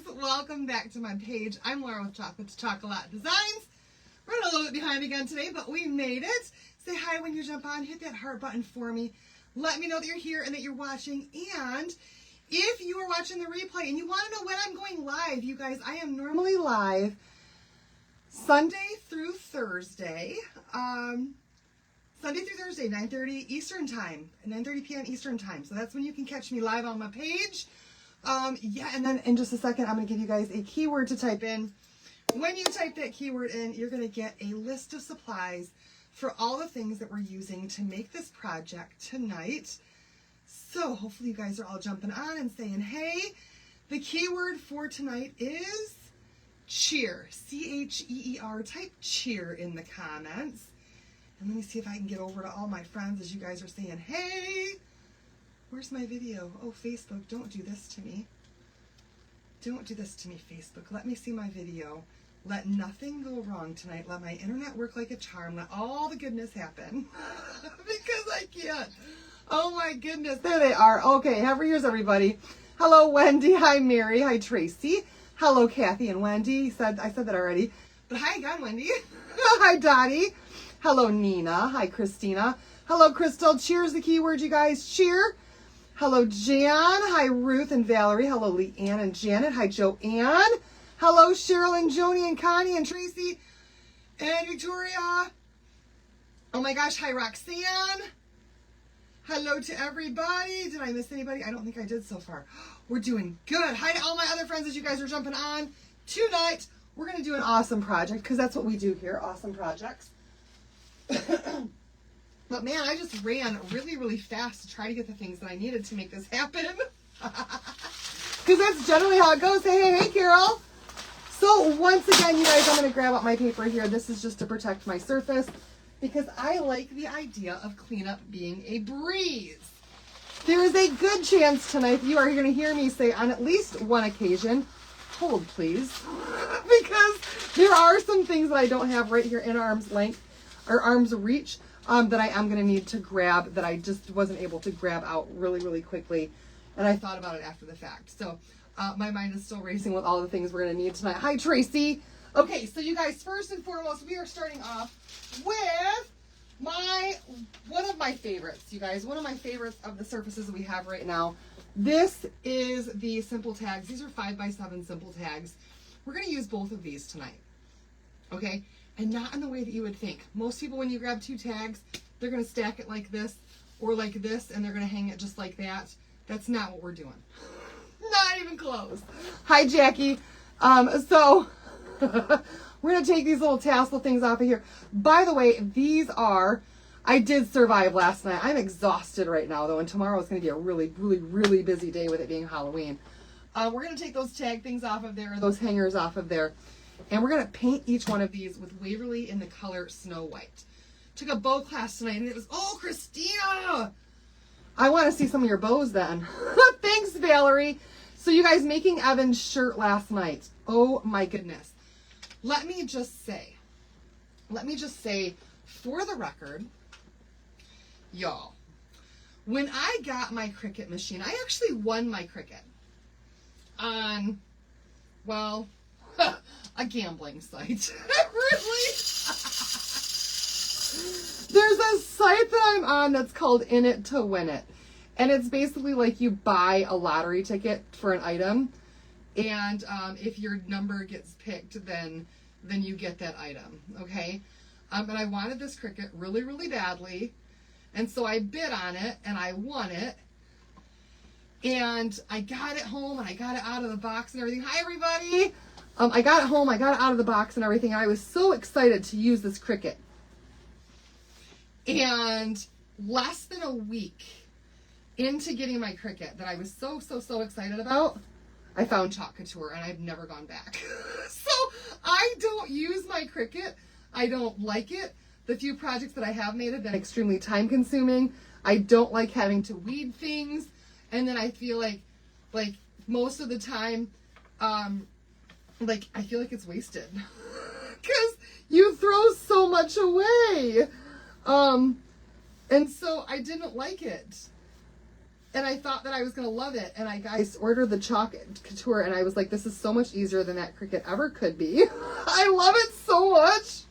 welcome back to my page. I'm Laura with Chocolate to Chocolate Designs. We're a little bit behind again today, but we made it. Say hi when you jump on. Hit that heart button for me. Let me know that you're here and that you're watching. And if you are watching the replay and you want to know when I'm going live, you guys, I am normally live Sunday through Thursday. Sunday through Thursday, 9:30 Eastern Time, 9:30 p.m. Eastern Time. So that's when you can catch me live on my page. Yeah, and then in just a second, I'm going to give you guys a keyword to type in. When you type that keyword in, you're going to get a list of supplies for all the things that we're using to make this project tonight. So hopefully you guys are all jumping on and saying, hey, the keyword for tonight is cheer, C-H-E-E-R. Type cheer in the comments. And let me see if I can get over to all my friends as you guys are saying, hey, where's my video? Oh, Facebook, don't do this to me. Don't do this to me, Facebook. Let me see my video. Let nothing go wrong tonight. Let my internet work like a charm. Let all the goodness happen. Because I can't. Oh my goodness. There they are. Okay, have yours, everybody. Hello, Wendy. Hi, Mary. Hi, Tracy. Hello, Kathy and Wendy. I said that already. But hi again, Wendy. Hi, Dottie. Hello, Nina. Hi, Christina. Hello, Crystal. Cheer's the keyword, you guys. Cheer. Hello, Jan. Hi, Ruth and Valerie. Hello, Leanne and Janet. Hi, Joanne. Hello, Cheryl and Joni and Connie and Tracy and Victoria. Oh my gosh. Hi, Roxanne. Hello to everybody. Did I miss anybody? I don't think I did so far. We're doing good. Hi to all my other friends as you guys are jumping on. Tonight, we're going to do an awesome project because that's what we do here. Awesome projects. But man, I just ran really, really fast to try to get the things that I needed to make this happen. Because that's generally how it goes. Hey, Carol. So once again, you guys, I'm going to grab out my paper here. This is just to protect my surface because I like the idea of cleanup being a breeze. There is a good chance tonight you are going to hear me say on at least one occasion, hold please, because there are some things that I don't have right here in arm's length or arm's reach. That I am going to need to grab that I just wasn't able to grab out really, really quickly. And I thought about it after the fact. So my mind is still racing with all the things we're going to need tonight. Hi, Tracy. Okay, so you guys, first and foremost, we are starting off with one of my favorites, you guys. One of my favorites of the surfaces that we have right now. This is the simple tags. These are 5x7 simple tags. We're going to use both of these tonight. Okay? And not in the way that you would think. Most people, when you grab two tags, they're going to stack it like this or like this, and they're going to hang it just like that. That's not what we're doing. Not even close. Hi, Jackie. So we're going to take these little tassel things off of here. By the way, I did survive last night. I'm exhausted right now, though, and tomorrow is going to be a really, really, really busy day with it being Halloween. We're going to take those tag things off of there, those hangers off of there. And we're going to paint each one of these with Waverly in the color Snow White. Took a bow class tonight, and it was, oh, Christina! I want to see some of your bows then. Thanks, Valerie. So you guys, making Evan's shirt last night. Oh, my goodness. Let me just say, for the record, y'all, when I got my Cricut machine, I actually won my Cricut on, well, a gambling site. Really? There's a site that I'm on that's called In It to Win It. And it's basically like you buy a lottery ticket for an item. And if your number gets picked, then you get that item. Okay? But I wanted this Cricut really, really badly. And so I bid on it and I won it. And I got it home and I got it out of the box and everything. Hi, everybody. I got it home, I got it out of the box and everything. I was so excited to use this Cricut. And less than a week into getting my Cricut that I was so excited about, I found Chalk Couture and I've never gone back. So I don't use my Cricut. I don't like it. The few projects that I have made have been extremely time consuming. I don't like having to weed things. And then I feel like most of the time, I feel like it's wasted because you throw so much away. And so I didn't like it. And I thought that I was going to love it. And I guys ordered the chalk couture, and I was like, this is so much easier than that Cricut ever could be. I love it so much.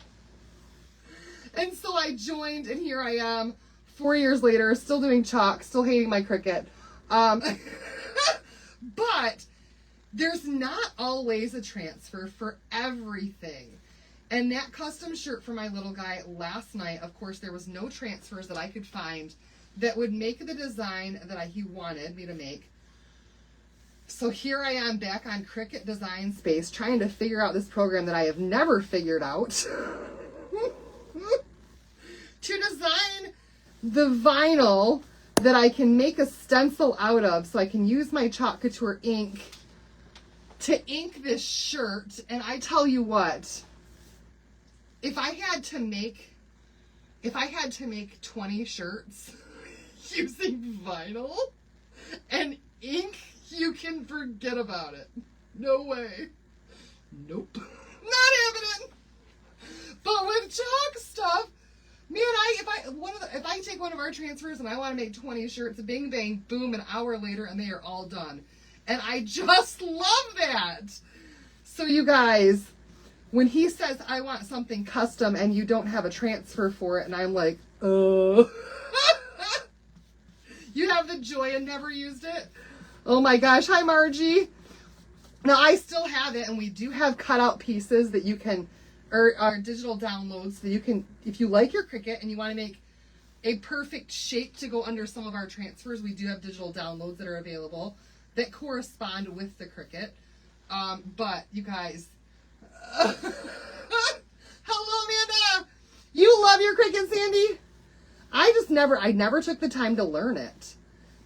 And so I joined, and here I am 4 years later, still doing chalk, still hating my Cricut. But there's not always a transfer for everything. And that custom shirt for my little guy last night, of course, there was no transfers that I could find that would make the design that he wanted me to make. So here I am back on Cricut Design Space trying to figure out this program that I have never figured out to design the vinyl that I can make a stencil out of so I can use my chalk couture ink to ink this shirt. And I tell you what, if I had to make 20 shirts using vinyl and ink, you can forget about it. No way. Nope. Not happening. But with chalk stuff, man, if I take one of our transfers and I want to make 20 shirts, bing bang boom, an hour later and they are all done. And I just love that. So you guys, when he says I want something custom and you don't have a transfer for it, and I'm like, you have the joy and never used it? Oh my gosh. Hi, Margie. Now, I still have it, and we do have cutout pieces that you can, or digital downloads that you can, if you like your Cricut and you want to make a perfect shape to go under some of our transfers, we do have digital downloads that are available that correspond with the Cricut. But you guys, hello, Amanda. You love your Cricut, Sandy? I never took the time to learn it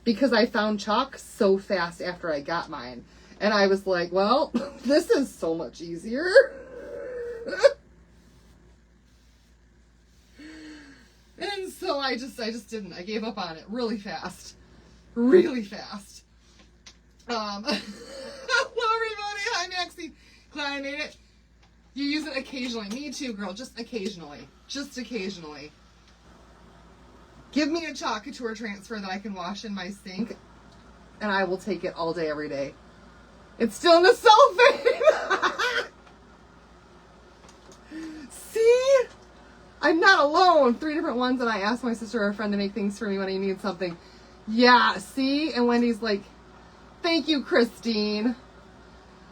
because I found chalk so fast after I got mine. And I was like, well, this is so much easier. And so I just didn't. I gave up on it really fast. Really fast. Hello, everybody. Hi, Maxie. Glad I made it. You use it occasionally. Me too, girl. Just occasionally. Just occasionally. Give me a chalk couture transfer that I can wash in my sink, and I will take it all day, every day. It's still in the cellophane. See? I'm not alone. 3 different ones, and I asked my sister or a friend to make things for me when I need something. Yeah, see? And Wendy's like, thank you, Christine.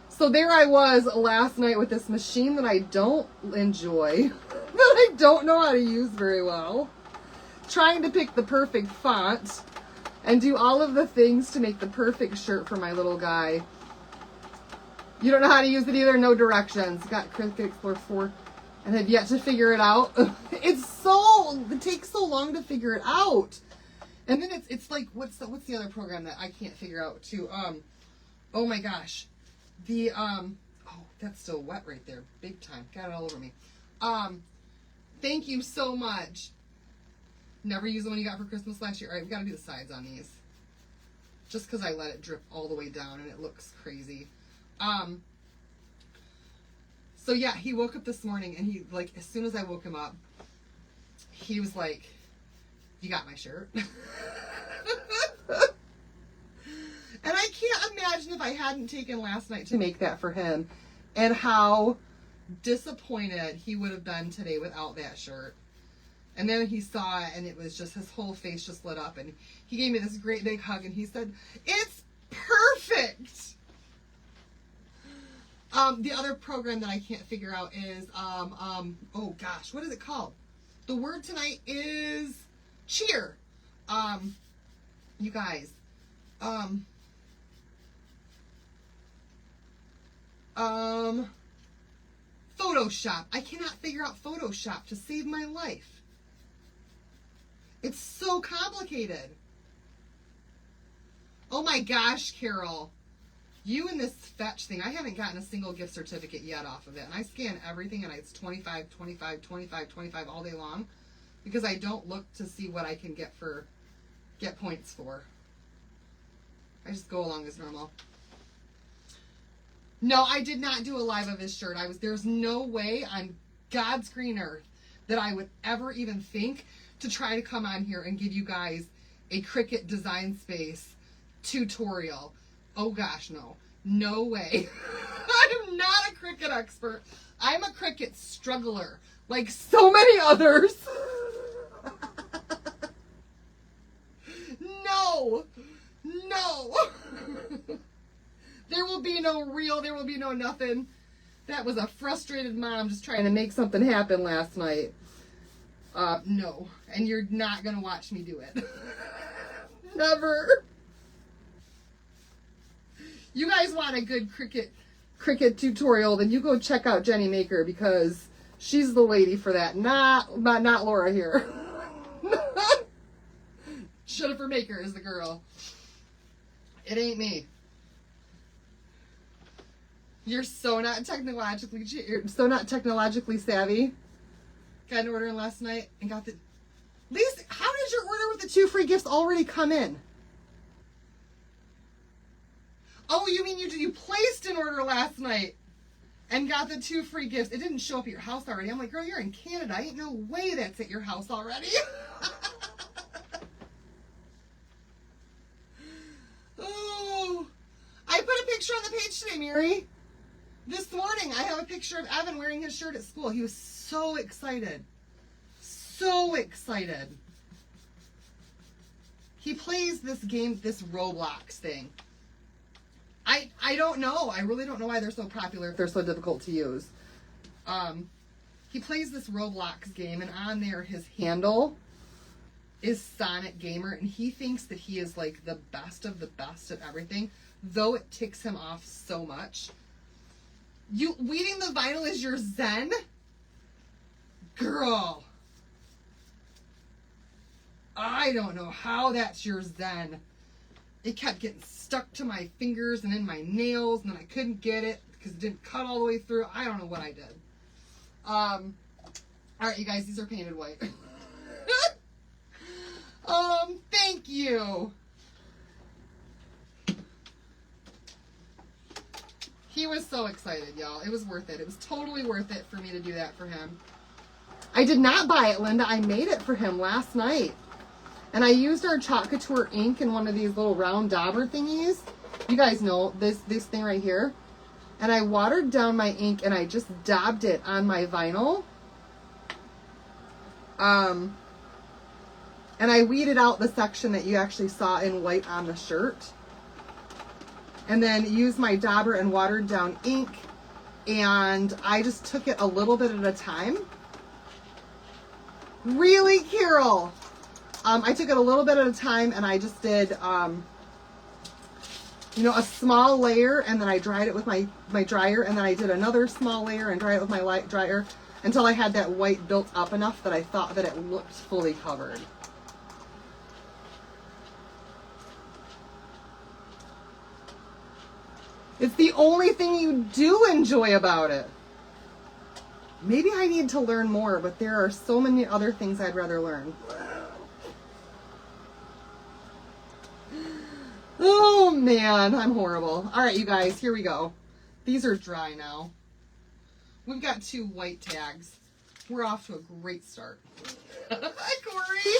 So there I was last night with this machine that I don't enjoy, that I don't know how to use very well, trying to pick the perfect font and do all of the things to make the perfect shirt for my little guy. You don't know how to use it either? No directions. Got Cricut Explorer 4 and have yet to figure it out. It takes so long to figure it out. And then it's like, what's the other program that I can't figure out too? Oh my gosh. Oh, that's still wet right there. Big time. Got it all over me. Thank you so much. Never used the one you got for Christmas last year. All right, we got to do the sides on these. Just because I let it drip all the way down and it looks crazy. So yeah, he woke up this morning and he, like, as soon as I woke him up, he was like, you got my shirt? And I can't imagine if I hadn't taken last night to make that for him and how disappointed he would have been today without that shirt. And then he saw it and it was just, his whole face just lit up and he gave me this great big hug and he said, it's perfect. The other program that I can't figure out is, oh gosh, what is it called? The word tonight is cheer. You guys, Photoshop. I cannot figure out Photoshop to save my life. It's so complicated. Oh my gosh, Carol. You and this fetch thing, I haven't gotten a single gift certificate yet off of it. And I scan everything and it's 25, 25, 25, 25 all day long because I don't look to see what I can get points for. I just go along as normal. No, I did not do a live of his shirt. There's no way on God's green earth that I would ever even think to try to come on here and give you guys a Cricut Design Space tutorial. Oh gosh, no. No way. I'm not a Cricut expert. I'm a Cricut struggler, like so many others. No. No. There will be no reel. There will be no nothing. That was a frustrated mom just trying to make something happen last night. No. And you're not going to watch me do it. Never. You guys want a good Cricut tutorial, then you go check out Jenny Maker, because she's the lady for that. Not Laura here. Jennifer Maker is the girl. It ain't me. You're so not technologically savvy. Got an order in last night and got the... Lisa, how did your order with the 2 free gifts already come in? Oh, you mean you placed an order last night and got the 2 free gifts. It didn't show up at your house already. I'm like, girl, you're in Canada. Ain't no way that's at your house already. Oh, I put a picture on the page today, Mary. This morning, I have a picture of Evan wearing his shirt at school. He was so excited. So excited. He plays this game, this Roblox thing. I don't know. I really don't know why they're so popular if they're so difficult to use. He plays this Roblox game, and on there, his handle is Sonic Gamer, and he thinks that he is like the best of the best at everything, though it ticks him off so much. You weeding the vinyl is your zen? Girl. I don't know how that's your zen. It kept getting stuck to my fingers and in my nails, and then I couldn't get it because it didn't cut all the way through. I don't know what I did. All right, you guys, these are painted white. Thank you. He was so excited, y'all. It was worth it. It was totally worth it for me to do that for him. I did not buy it, Linda. I made it for him last night. And I used our Chalk Couture ink in one of these little round dauber thingies. You guys know this thing right here. And I watered down my ink and I just dabbed it on my vinyl. And I weeded out the section that you actually saw in white on the shirt. And then used my dauber and watered down ink. And I just took it a little bit at a time. Really, Carol? I took it a little bit at a time, and I just did, you know, a small layer, and then I dried it with my dryer, and then I did another small layer and dried it with my light dryer until I had that white built up enough that I thought that it looked fully covered. It's the only thing you do enjoy about it. Maybe I need to learn more, but there are so many other things I'd rather learn. Oh man, I'm horrible. All right, you guys, here we go. These are dry now. We've got 2 white tags. We're off to a great start. Hi, Corey.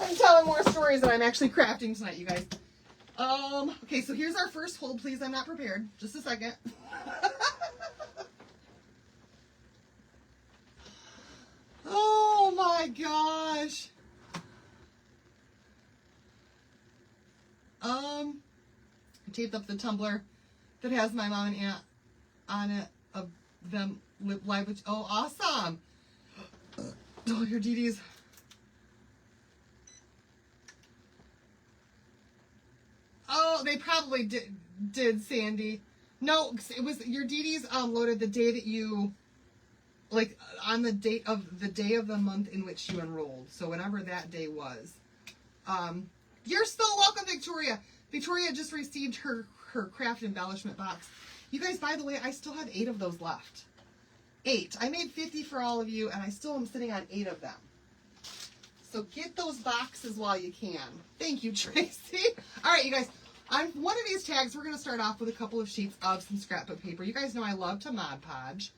I'm telling more stories than I'm actually crafting tonight, you guys. Okay, so here's our first hold, please. I'm not prepared. Just a second. Oh my gosh. I taped up the tumbler that has my mom and aunt on it of them live with. Oh, awesome. Oh, your DD's. Oh, they probably did, Sandy. No, it was your DD's loaded the day that you, like, on the day of the month in which you enrolled. So whenever that day was. You're so welcome, Victoria. Victoria just received her craft embellishment box. You guys, by the way, I still have 8 of those left. 8. I made 50 for all of you, and I still am sitting on 8 of them. So get those boxes while you can. Thank you, Tracy. All right, you guys. On one of these tags, we're going to start off with a couple of sheets of some scrapbook paper. You guys know I love to Mod Podge.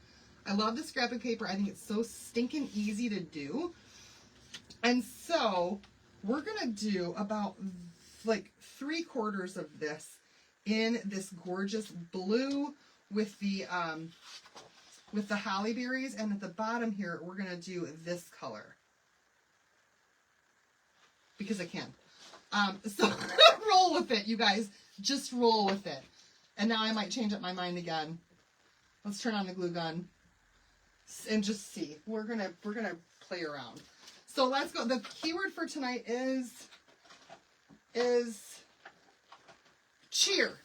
I love the scrapbook paper. I think it's so stinking easy to do. And so we're going to do about like 3/4 of this in this gorgeous blue with the holly berries. And at the bottom here, we're going to do this color. Because I can. So roll with it, you guys. Just roll with it. And now I might change up my mind again. Let's turn on the glue gun and just see. We're gonna play around. So let's go. The keyword for tonight is cheer.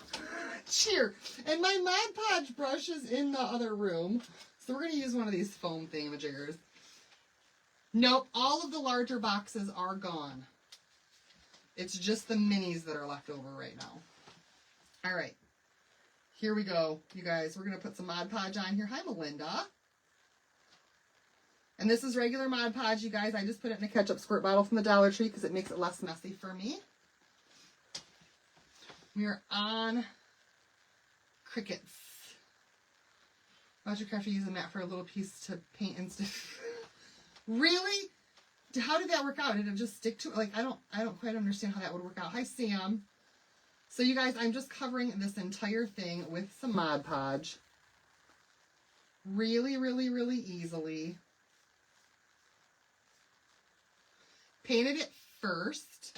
Cheer. And my Mod Podge brush is in the other room. So we're gonna use one of these foam thingamajiggers. Nope, all of the larger boxes are gone. It's just the minis that are left over right now. All right. Here we go, you guys. We're going to put some Mod Podge on here. Hi, Melinda. And this is regular Mod Podge, you guys. I just put it in a ketchup squirt bottle from the Dollar Tree because it makes it less messy for me. We are on crickets. Roger Crafter used a mat for a little piece to paint and stuff. Really? How did that work out? Did it just stick to it? Like, I don't quite understand how that would work out. Hi, Sam. So you guys, I'm just covering this entire thing with some Mod Podge. Really, really, really easily. Painted it first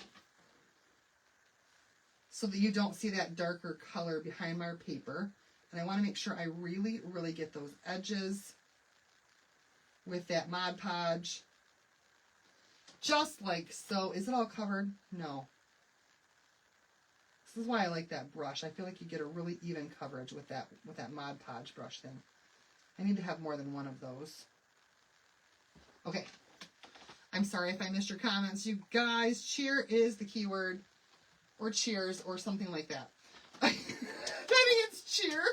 so that you don't see that darker color behind my paper. And I want to make sure I really, really get those edges with that Mod Podge. Just like so. Is it all covered? No. This is why I like that brush. I feel like you get a really even coverage with that Mod Podge brush thing. I need to have more than one of those. Okay. I'm sorry if I missed your comments. You guys, cheer is the keyword. Or cheers or something like that. I think it's cheer.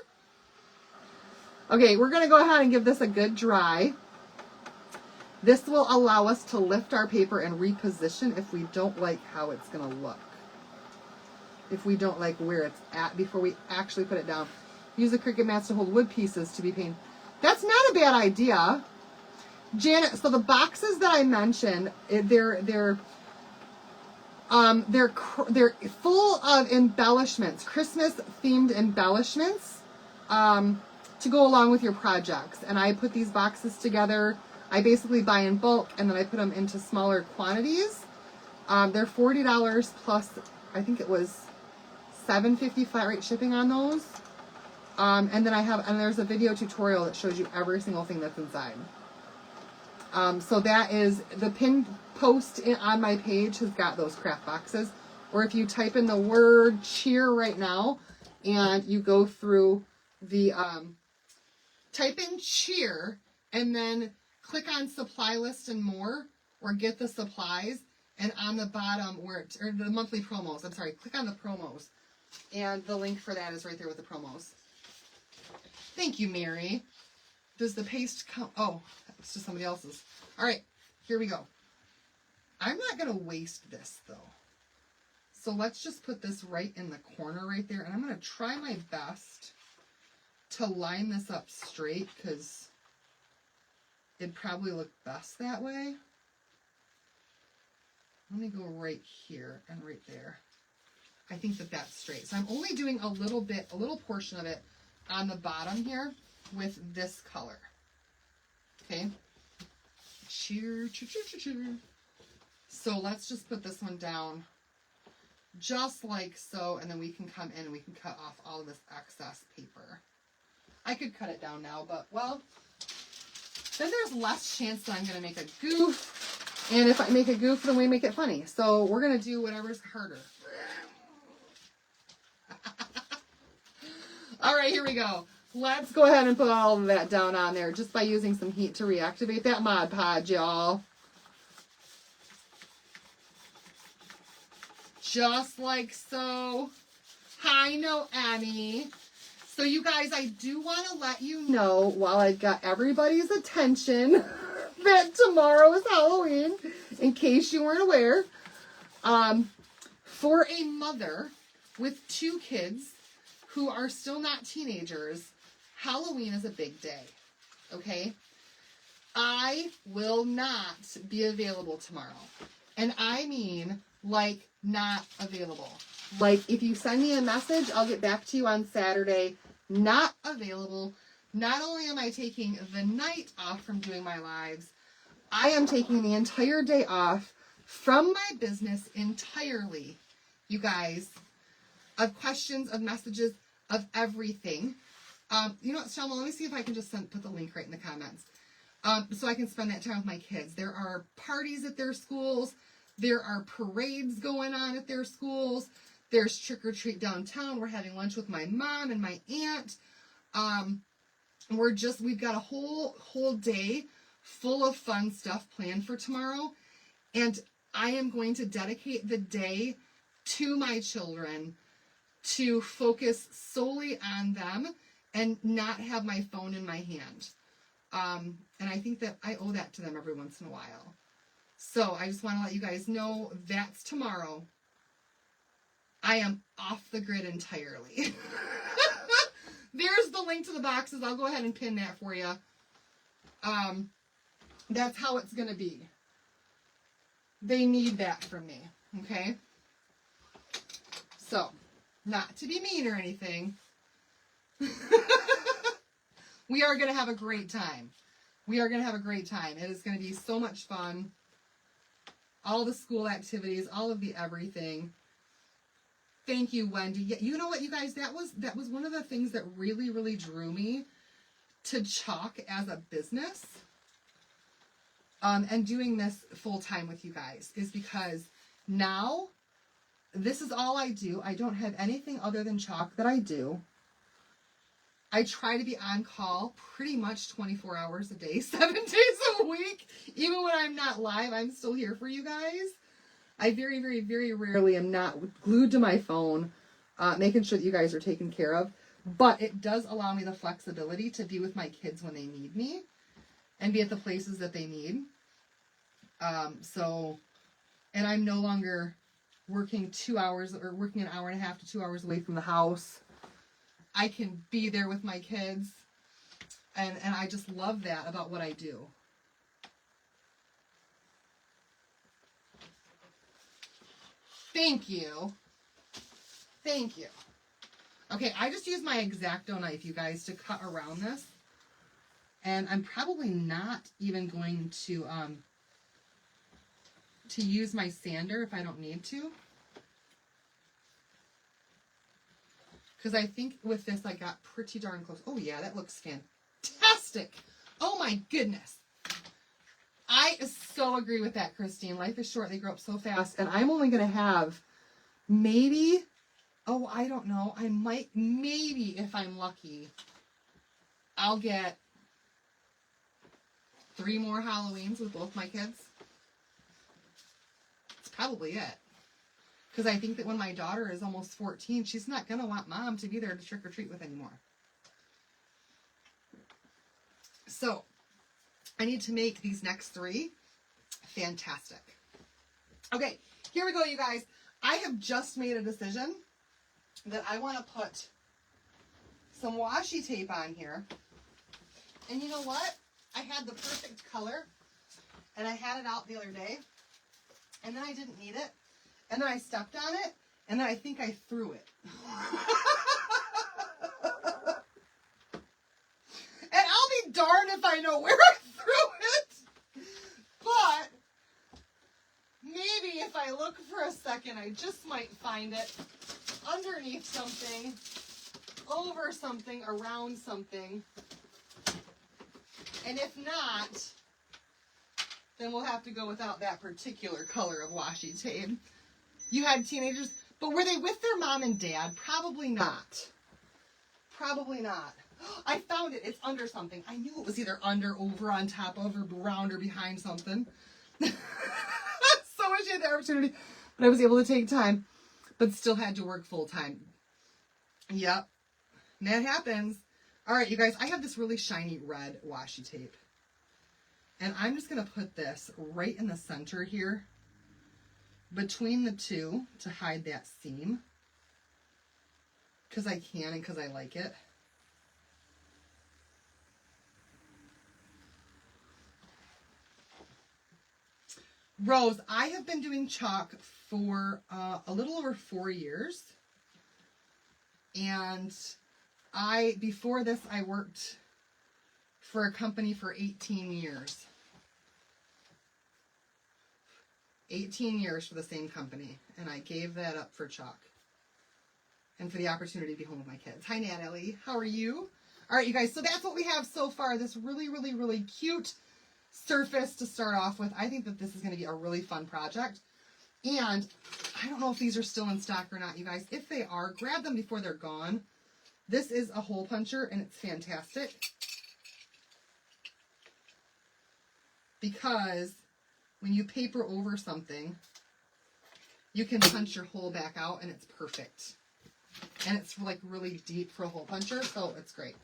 Okay, we're going to go ahead and give this a good dry. This will allow us to lift our paper and reposition if we don't like how it's going to look. If we don't like where it's at before we actually put it down. Use the Cricut mats to hold wood pieces to be painted. That's not a bad idea. Janet, so the boxes that I mentioned, they're full of embellishments, Christmas themed embellishments to go along with your projects. And I put these boxes together. I basically buy in bulk and then I put them into smaller quantities. They're $40 plus, I think it was $7.50 flat rate shipping on those. And then there's a video tutorial that shows you every single thing that's inside. So that is the pin post on my page has got those craft boxes. Or if you type in the word cheer right now and you go through the, type in cheer and then click on supply list and more, or get the supplies, and on the bottom or the monthly promos, I'm sorry, click on the promos, and the link for that is right there with the promos. Thank you, Mary. Does the paste come? Oh, it's just somebody else's. All right, here we go. I'm not going to waste this, though. So let's just put this right in the corner right there, and I'm going to try my best to line this up straight, because it'd probably look best that way. Let me go right here and right there. I think that that's straight. So I'm only doing a little portion of it on the bottom here with this color. Okay. Cheer, cheer, cheer, cheer, cheer. So let's just put this one down just like so, and then we can come in and we can cut off all of this excess paper. I could cut it down now, but well, then there's less chance that I'm going to make a goof. And if I make a goof, then we make it funny. So we're going to do whatever's harder. All right, here we go. Let's go ahead and put all of that down on there just by using some heat to reactivate that Mod Podge, y'all. Just like so. Hi, Noemi. So you guys, I do want to let you know, while I've got everybody's attention, that tomorrow is Halloween, in case you weren't aware. For a mother with 2 kids who are still not teenagers, Halloween is a big day, okay? I will not be available tomorrow. And I mean, like, not available. Like, if you send me a message, I'll get back to you on Saturday. Not available. Not only am I taking the night off from doing my lives, I am taking the entire day off from my business entirely, you guys, of questions, of messages, of everything. You know what, Selma, let me see if I can just put the link right in the comments. So I can spend that time with my kids. There are parties at their schools. There are parades going on at their schools. There's trick or treat downtown. We're having lunch with my mom and my aunt. We've got a whole day full of fun stuff planned for tomorrow. And I am going to dedicate the day to my children, to focus solely on them and not have my phone in my hand. And I think that I owe that to them every once in a while. So I just want to let you guys know that's tomorrow. I am off the grid entirely. There's the link to the boxes. I'll go ahead and pin that for you. That's how it's going to be. They need that from me. Okay? So, not to be mean or anything. We are going to have a great time. We are going to have a great time. It is going to be so much fun. All the school activities, all of the everything. Thank you, Wendy. You know what, you guys? That was one of the things that really, really drew me to Chalk as a business. And doing this full time with you guys is because now this is all I do. I don't have anything other than Chalk that I do. I try to be on call pretty much 24 hours a day, 7 days a week. Even when I'm not live, I'm still here for you guys. I very, very, very rarely am not glued to my phone, making sure that you guys are taken care of. But it does allow me the flexibility to be with my kids when they need me and be at the places that they need. And I'm no longer working 2 hours or working an hour and a half to 2 hours away from the house. I can be there with my kids. And I just love that about what I do. Thank you. Thank you. Okay, I just used my X-Acto knife, you guys, to cut around this. And I'm probably not even going to use my sander if I don't need to. Because I think with this I got pretty darn close. Oh yeah, that looks fantastic. Oh my goodness. I so agree with that, Christine. Life is short. They grow up so fast. And I'm only going to have maybe, I don't know. I might, maybe if I'm lucky, I'll get 3 more Halloweens with both my kids. That's probably it. Because I think that when my daughter is almost 14, she's not going to want mom to be there to trick or treat with anymore. So, I need to make these next 3 fantastic. Okay, here we go, you guys. I have just made a decision that I want to put some washi tape on here. And you know what? I had the perfect color, and I had it out the other day, and then I didn't need it, and then I stepped on it, and then I think I threw it. And I'll be darned if I know where I threw it. But maybe if I look for a second, I just might find it underneath something, over something, around something. And if not, then we'll have to go without that particular color of washi tape. You had teenagers, but were they with their mom and dad? Probably not. Probably not. I found it. It's under something. I knew it was either under, over, on top of, or around, or behind something. So wish I had the opportunity, but I was able to take time, but still had to work full time. Yep. And that happens. All right, you guys, I have this really shiny red washi tape. And I'm just going to put this right in the center here, between the two, to hide that seam. Because I can and because I like it. Rose, I have been doing chalk for a little over 4 years. And before this, I worked for a company for 18 years. 18 years for the same company. And I gave that up for chalk. And for the opportunity to be home with my kids. Hi, Natalie. How are you? All right, you guys. So that's what we have so far. This really, really, really cute surface to start off with. I think that this is going to be a really fun project. And I don't know if these are still in stock or not, you guys. If they are, grab them before they're gone. This is a hole puncher, and it's fantastic. Because when you paper over something, you can punch your hole back out, and it's perfect. And it's like really deep for a hole puncher, so it's great.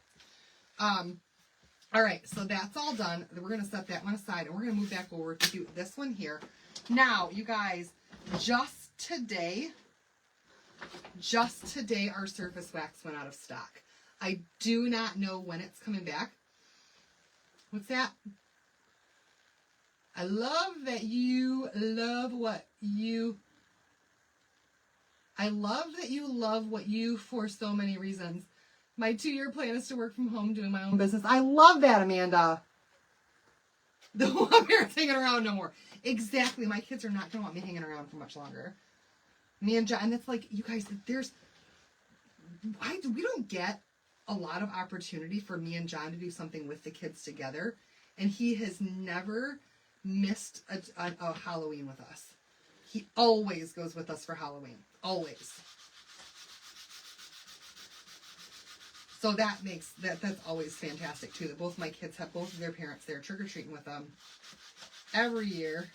All right, so that's all done. We're going to set that one aside, and we're going to move back over to this one here. Now, you guys, just today, our surface wax went out of stock. I do not know when it's coming back. What's that? I love that you love what you... I love that you love what you for so many reasons. My 2-year plan is to work from home doing my own business. I love that, Amanda. Don't want parents hanging around no more. Exactly. My kids are not going to want me hanging around for much longer. Me and John, and it's like, you guys, we don't get a lot of opportunity for me and John to do something with the kids together. And he has never missed a Halloween with us. He always goes with us for Halloween. Always. So that makes, that's always fantastic too. That both my kids have both of their parents there trick-or-treating with them every year.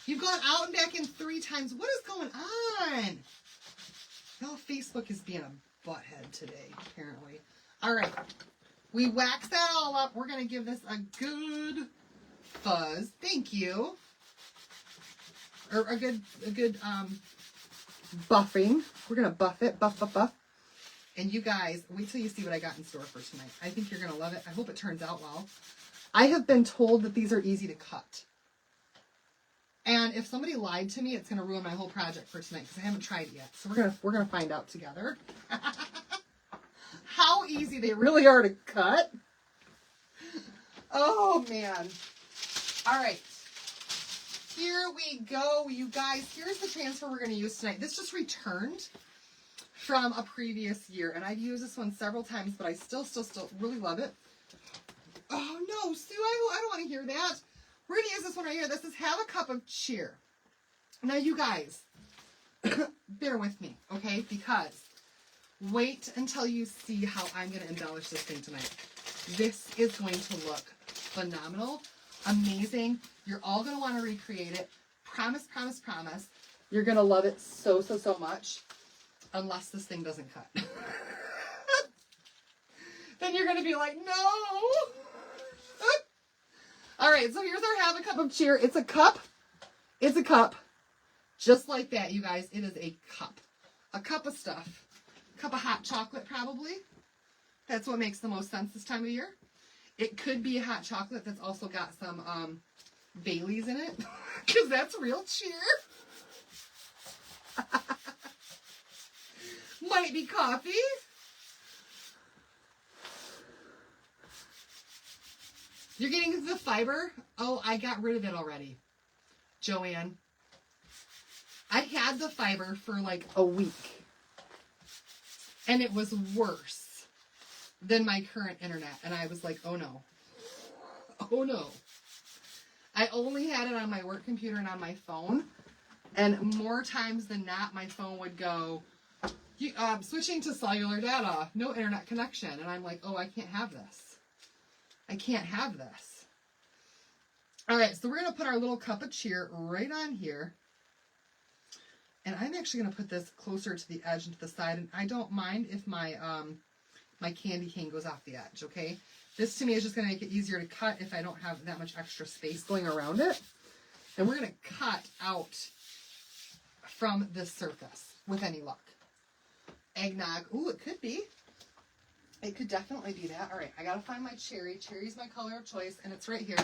You've gone out and back in 3 times. What is going on? Well, Facebook is being a butthead today, apparently. All right. We waxed that all up. We're going to give this a good fuzz. Thank you. Or a good buffing. We're going to buff it. Buff. And you guys, wait till you see what I got in store for tonight. I think you're going to love it. I hope it turns out well. I have been told that these are easy to cut. And if somebody lied to me, it's going to ruin my whole project for tonight because I haven't tried it yet. So we're gonna find out together how easy they really are to cut. Oh, man. All right. Here we go, you guys. Here's the transfer we're going to use tonight. This just returned from a previous year, and I've used this one several times, but I still really love it. Oh, no, Sue, I don't want to hear that. We're going to use this one right here. This is Have a Cup of Cheer. Now, you guys, bear with me, okay? Because wait until you see how I'm going to embellish this thing tonight. This is going to look phenomenal, amazing. You're all going to want to recreate it. Promise, promise, promise. You're going to love it so much. Unless this thing doesn't cut. Then you're going to be like, no. All right, so here's our Have a Cup of Cheer. It's a cup. It's a cup. Just like that, you guys. It is a cup. A cup of stuff. A cup of hot chocolate, probably. That's what makes the most sense this time of year. It could be a hot chocolate that's also got some Baileys in it. Because that's real cheer. Might be coffee. You're getting the fiber? Oh, I got rid of it already. Joanne. I had the fiber for like a week. And it was worse than my current internet. And I was like, oh no. Oh no. I only had it on my work computer and on my phone. And more times than not, my phone would go, switching to cellular data, no internet connection. And I'm like, oh, I can't have this. I can't have this. All right, so we're going to put our little cup of cheer right on here. And I'm actually going to put this closer to the edge and to the side. And I don't mind if my my candy cane goes off the edge, okay? This to me is just going to make it easier to cut if I don't have that much extra space going around it. And we're going to cut out from this surface with any luck. Eggnog. Ooh, it could be. It could definitely be that. All right, I got to find my cherry. Cherry's my color of choice, and it's right here.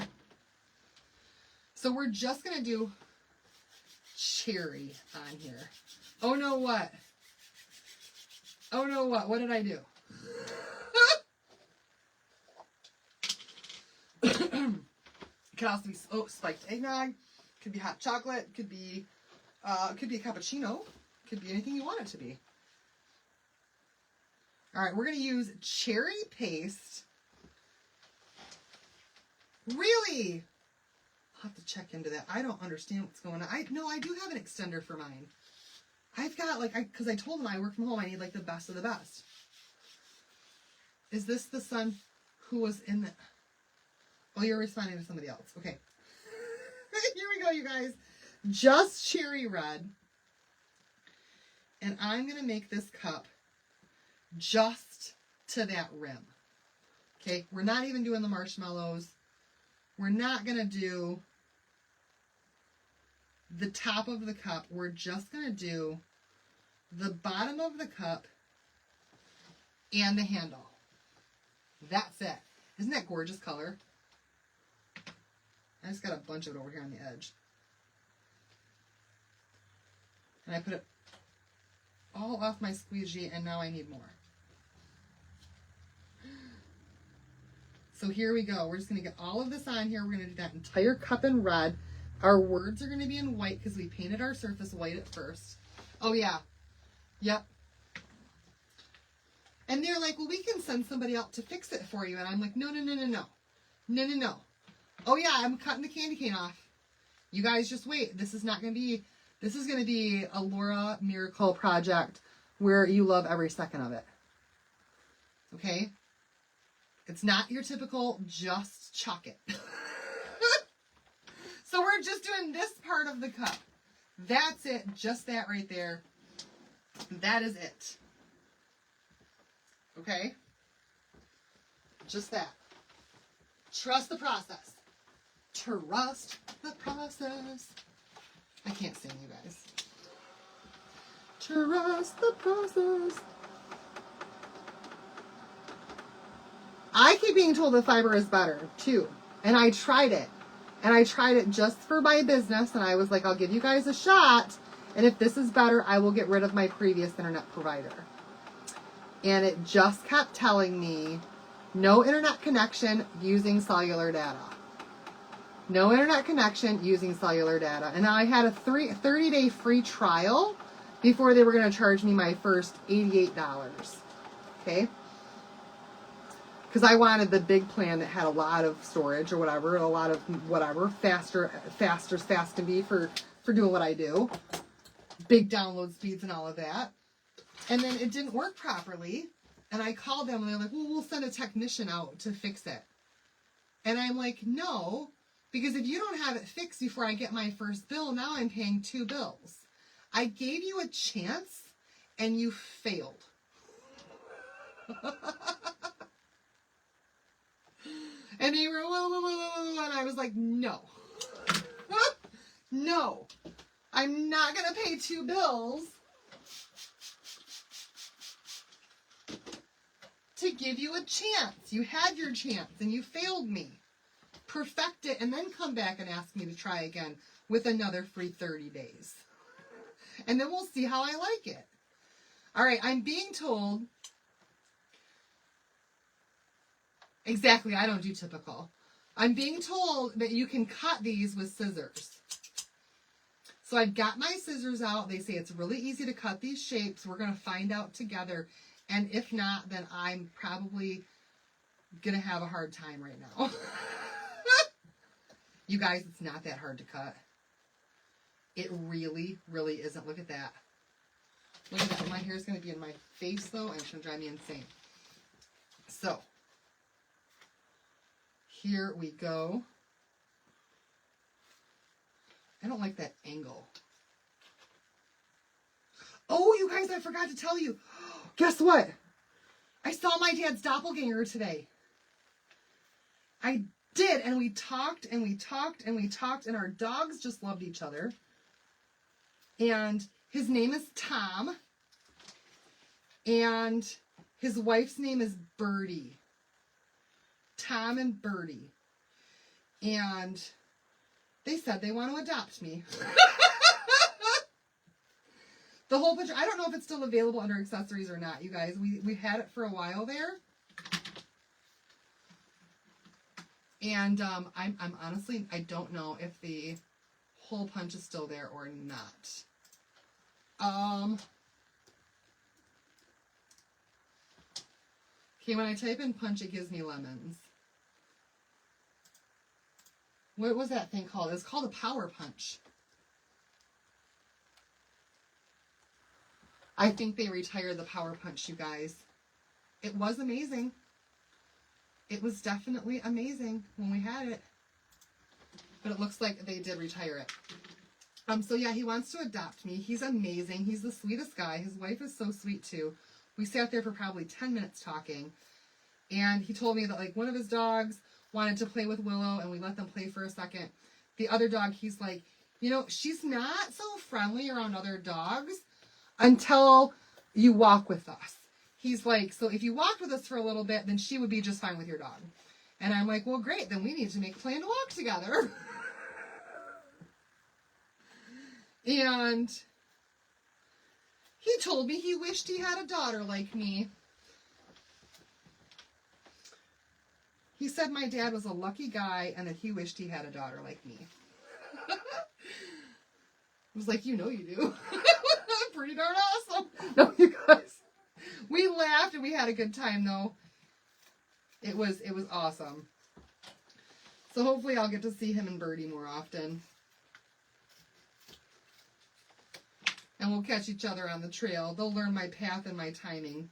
So we're just going to do cherry on here. Oh, no, what? Oh, no, what? What did I do? It could also be spiked eggnog. Could be hot chocolate. Could be a cappuccino. Could be anything you want it to be. All right, we're going to use cherry paste. Really? I'll have to check into that. I don't understand what's going on. I do have an extender for mine. I've got, like, because I told them I work from home, I need, like, the best of the best. Is this the son who was in the... Oh, you're responding to somebody else. Okay. Here we go, you guys. Just cherry red. And I'm going to make this cup just to that rim. Okay, we're not even doing the marshmallows. We're not going to do the top of the cup. We're just going to do the bottom of the cup and the handle. That's it. Isn't that gorgeous color? I just got a bunch of it over here on the edge. And I put it all off my squeegee, and now I need more. So here we go. We're just going to get all of this on here. We're going to do that entire cup in red. Our words are going to be in white because we painted our surface white at first. Oh, yeah. Yep. And they're like, well, we can send somebody out to fix it for you. And I'm like, no. No. Oh, yeah, I'm cutting the candy cane off. You guys just wait. This is going to be a Laura miracle project where you love every second of it. Okay? It's not your typical just chuck it. So we're just doing this part of the cup. That's it. Just that right there. That is it. Okay? Just that. Trust the process. Trust the process. I can't sing, you guys. Trust the process. I keep being told the fiber is better, too. And I tried it. And I tried it just for my business. And I was like, I'll give you guys a shot. And if this is better, I will get rid of my previous internet provider. And it just kept telling me, no internet connection using cellular data. No internet connection using cellular data. And I had a 30-day free trial before they were going to charge me my first $88. Okay? Because I wanted the big plan that had a lot of storage or whatever, a lot of whatever, fast as fast can be for doing what I do. Big download speeds and all of that. And then it didn't work properly. And I called them and they're like, well, we'll send a technician out to fix it. And I'm like, no, because if you don't have it fixed before I get my first bill, now I'm paying 2 bills. I gave you a chance and you failed. And they were, whoa, and I was like, no. No. I'm not going to pay 2 bills to give you a chance. You had your chance and you failed me. Perfect it and then come back and ask me to try again with another free 30 days. And then we'll see how I like it. All right, I'm being told... Exactly, I don't do typical. I'm being told that you can cut these with scissors. So I've got my scissors out. They say it's really easy to cut these shapes. We're going to find out together. And if not, then I'm probably going to have a hard time right now. You guys, it's not that hard to cut. It really, really isn't. Look at that. Look at that. My hair is going to be in my face, though, and it's going to drive me insane. So... here we go. I don't like that angle. Oh, you guys, I forgot to tell you. Guess what? I saw my dad's doppelganger today. I did, and we talked, and we talked, and we talked, and our dogs just loved each other. And his name is Tom. And His wife's name is Birdie. Tom and Birdie. And they said they want to adopt me. The whole picture, I don't know if it's still available under accessories or not, you guys. We had it for a while there. And I'm honestly, I don't know if the hole punch is still there or not. Okay, when I type in punch, it gives me lemons. What was that thing called? It's called a power punch. I think they retired the power punch, you guys. It was amazing. It was definitely amazing when we had it. But it looks like they did retire it. So yeah, he wants to adopt me. He's amazing. He's the sweetest guy. His wife is so sweet too. We sat there for probably 10 minutes talking. And he told me that like one of his dogs wanted to play with Willow and we let them play for a second. The other dog, he's like, you know, she's not so friendly around other dogs until you walk with us. He's like, so if you walked with us for a little bit, then she would be just fine with your dog. And I'm like, well, great. Then we need to make a plan to walk together. And he told me he wished he had a daughter like me. He said my dad was a lucky guy and that he wished he had a daughter like me. I was like, you know you do. Pretty darn awesome. No, you guys. We laughed and we had a good time though. It was awesome. So hopefully I'll get to see him and Birdie more often. And we'll catch each other on the trail. They'll learn my path and my timing.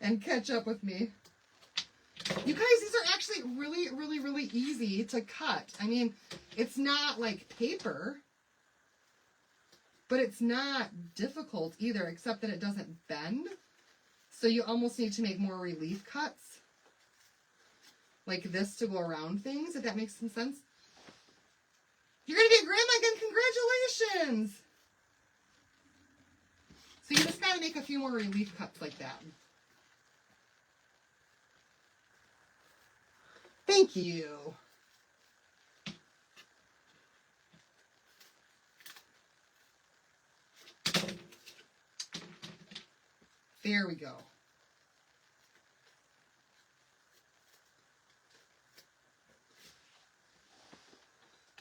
And catch up with me. You guys, these are actually really, really, really easy to cut. I mean, it's not like paper. But it's not difficult either, except that it doesn't bend. So you almost need to make more relief cuts. Like this to go around things, if that makes some sense. You're going to be a grandma again. Congratulations! So you just got to make a few more relief cuts like that. Thank you. There we go.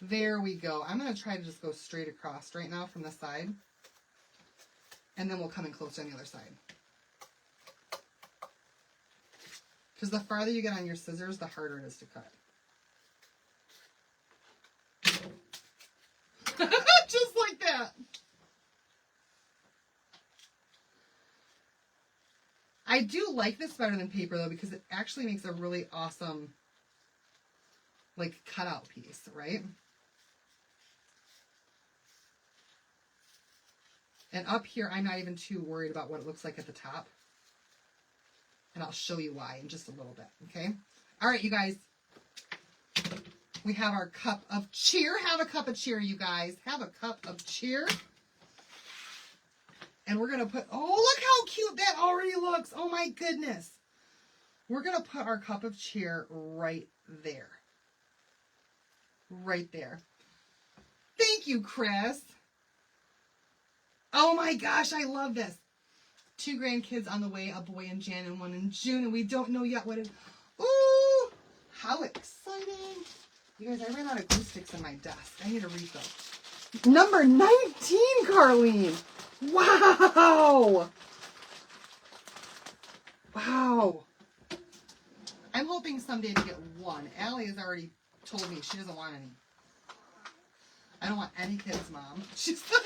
There we go. I'm going to try to just go straight across right now from the side. And then we'll come in close on the other side. Because the farther you get on your scissors, the harder it is to cut. Just like that. I do like this better than paper though, because it actually makes a really awesome like cutout piece, right? And up here, I'm not even too worried about what it looks like at the top. And I'll show you why in just a little bit, okay? All right, you guys. We have our cup of cheer. Have a cup of cheer, you guys. Have a cup of cheer. And we're going to put, oh, look how cute that already looks. Oh, my goodness. We're going to put our cup of cheer right there. Right there. Thank you, Chris. Oh, my gosh, I love this. 2 grandkids on the way, a boy in Jan and one in June, and we don't know yet what it is. Ooh, how exciting. You guys, I ran out of glue sticks in my desk. I need a refill. Number 19, Carlene. Wow. Wow. I'm hoping someday to get one. Allie has already told me she doesn't want any. I don't want any kids, Mom. She says.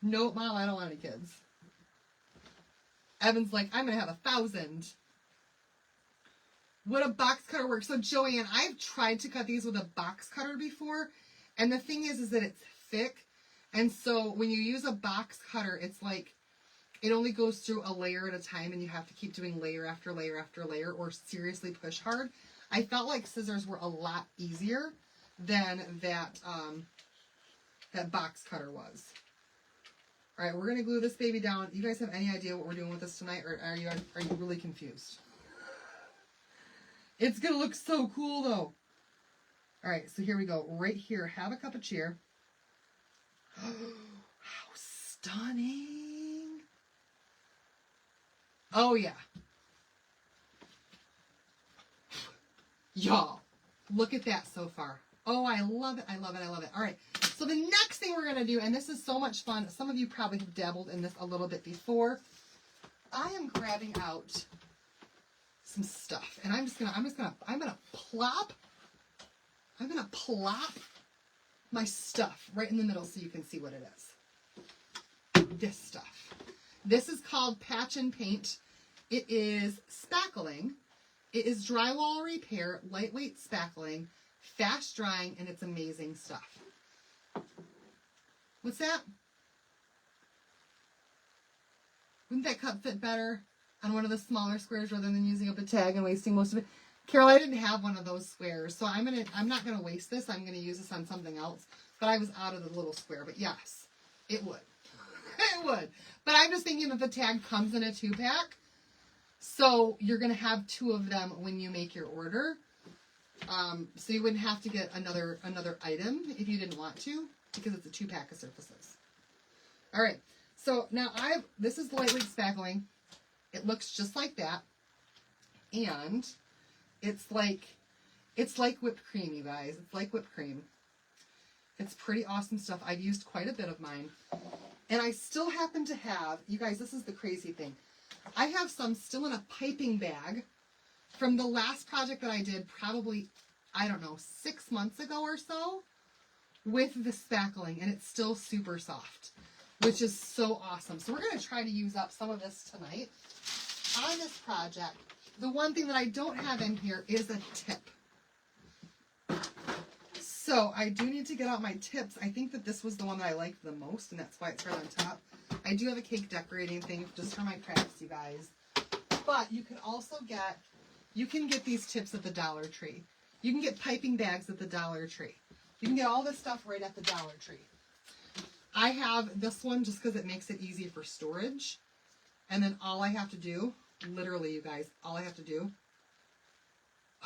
Nope, Mom, I don't want any kids. Evan's like, I'm going to have 1,000. Would a box cutter work? So, Joanne, I've tried to cut these with a box cutter before. And the thing is that it's thick. And so, when you use a box cutter, it's like, it only goes through a layer at a time. And you have to keep doing layer after layer after layer or seriously push hard. I felt like scissors were a lot easier than that, that box cutter was. All right, we're going to glue this baby down. You guys have any idea what we're doing with this tonight, or are you really confused? It's going to look so cool, though. All right, so here we go. Right here, have a cup of cheer. How stunning. Oh, yeah. Y'all, look at that so far. Oh, I love it. I love it. I love it. All right. So the next thing we're going to do, and this is so much fun. Some of you probably have dabbled in this a little bit before. I am grabbing out some stuff, and I'm going to plop my stuff right in the middle so you can see what it is. This stuff. This is called Patch and Paint. It is spackling. It is drywall repair, lightweight spackling, fast drying, and it's amazing stuff. What's that? Wouldn't that cup fit better on one of the smaller squares rather than using up a tag and wasting most of it? Carol, I didn't have one of those squares, so I'm not gonna waste this. I'm gonna use this on something else. But I was out of the little square. But yes, it would. It would. But I'm just thinking that the tag comes in a 2-pack. So you're going to have 2 of them when you make your order. So you wouldn't have to get another item if you didn't want to, because it's a 2-pack of surfaces. All right. So now this is the lightweight spackling. It looks just like that. And it's like whipped cream, you guys. It's like whipped cream. It's pretty awesome stuff. I've used quite a bit of mine. And I still happen to have, you guys, this is the crazy thing. I have some still in a piping bag from the last project that I did probably, I don't know, 6 months ago or so with the spackling, and it's still super soft, which is so awesome. So we're going to try to use up some of this tonight on this project. The one thing that I don't have in here is a tip. So I do need to get out my tips. I think that this was the one that I liked the most, and that's why it's right on top. I do have a cake decorating thing just for my crafts, you guys. But you can also get these tips at the Dollar Tree. You can get piping bags at the Dollar Tree. You can get all this stuff right at the Dollar Tree. I have this one just because it makes it easy for storage. And then all I have to do, literally, you guys, all I have to do.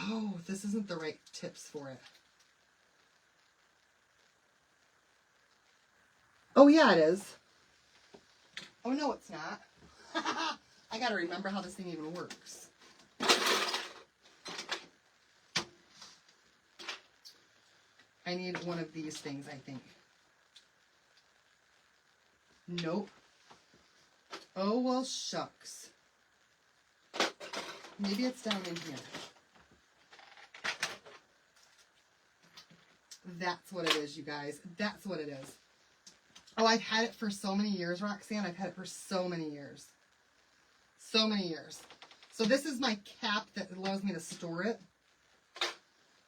Oh, this isn't the right tips for it. Oh, yeah, it is. Oh, no, it's not. I got to remember how this thing even works. I need one of these things, I think. Nope. Oh, well, shucks. Maybe it's down in here. That's what it is, you guys. That's what it is. Oh, I've had it for so many years, Roxanne. I've had it for so many years. So many years. So this is my cap that allows me to store it.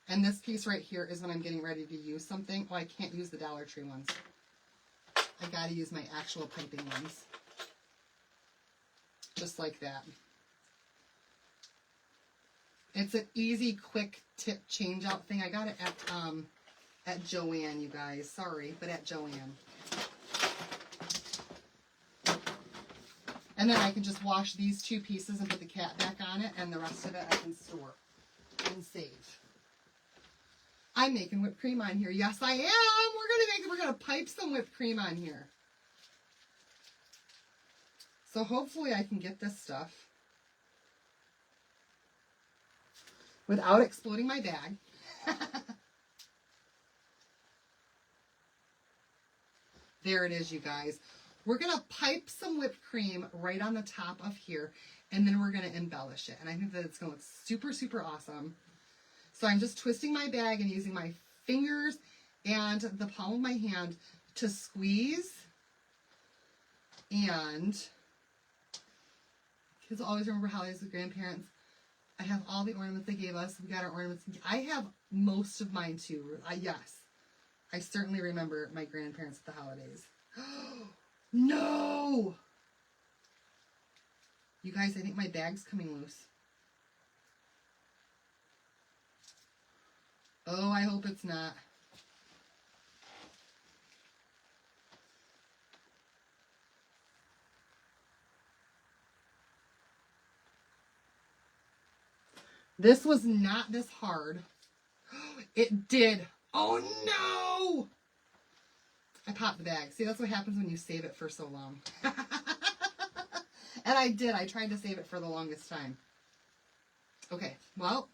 And this piece right here is when I'm getting ready to use something. Oh, I can't use the Dollar Tree ones. I gotta use my actual piping ones. Just like that. It's an easy, quick tip change out thing. I got it at Joann, you guys. Sorry, but at Joann. And then I can just wash these 2 pieces and put the cap back on it, and the rest of it I can store and save. I'm making whipped cream on here. Yes, I am. We're gonna pipe some whipped cream on here. So hopefully I can get this stuff without exploding my bag. There it is, you guys. We're going to pipe some whipped cream right on the top of here, and then we're going to embellish it. And I think that it's going to look super, super awesome. So I'm just twisting my bag and using my fingers and the palm of my hand to squeeze. And kids will always remember holidays with grandparents. I have all the ornaments they gave us. We got our ornaments. I have most of mine too. Yes, I certainly remember my grandparents at the holidays. No! You guys, I think my bag's coming loose. Oh, I hope it's not. This was not this hard. It did. Oh no! I popped the bag. See, that's what happens when you save it for so long. And I did. I tried to save it for the longest time. Okay, well,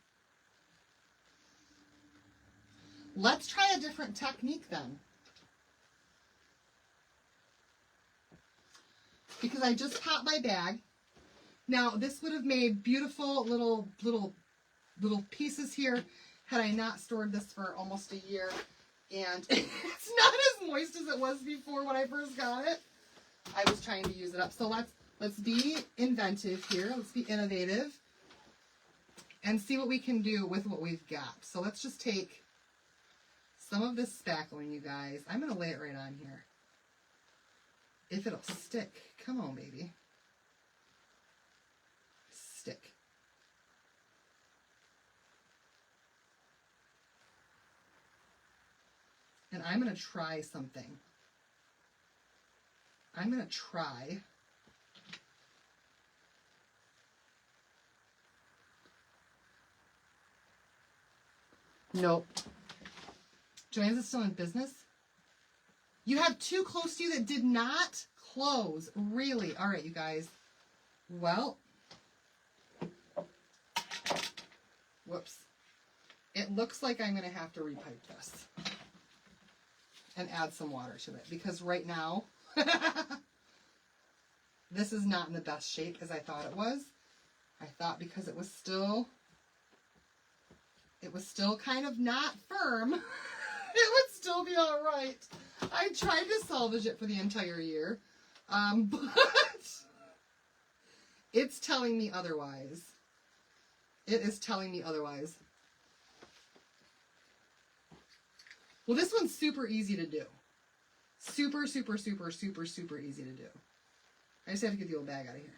let's try a different technique then. Because I just popped my bag. Now, this would have made beautiful little pieces here had I not stored this for almost a year. And it's not as moist as it was before when I first got it. I was trying to use it up. So let's be inventive here. Let's be innovative and see what we can do with what we've got. So let's just take some of this spackling, you guys. I'm going to lay it right on here. If it'll stick. Come on, baby. Stick. And I'm going to try something. I'm going to try nope. Joanne's is still in business? You have two close to you that did not close. Really? All right, you guys. Well, whoops. It looks like I'm going to have to repipe this and add some water to it because right now this is not in the best shape as I thought it was. I thought because it was still kind of not firm, it would still be all right. I tried to salvage it for the entire year, but it's telling me otherwise. It is telling me otherwise. Well, this one's super easy to do. Super, super, super, super, super easy to do. I just have to get the old bag out of here.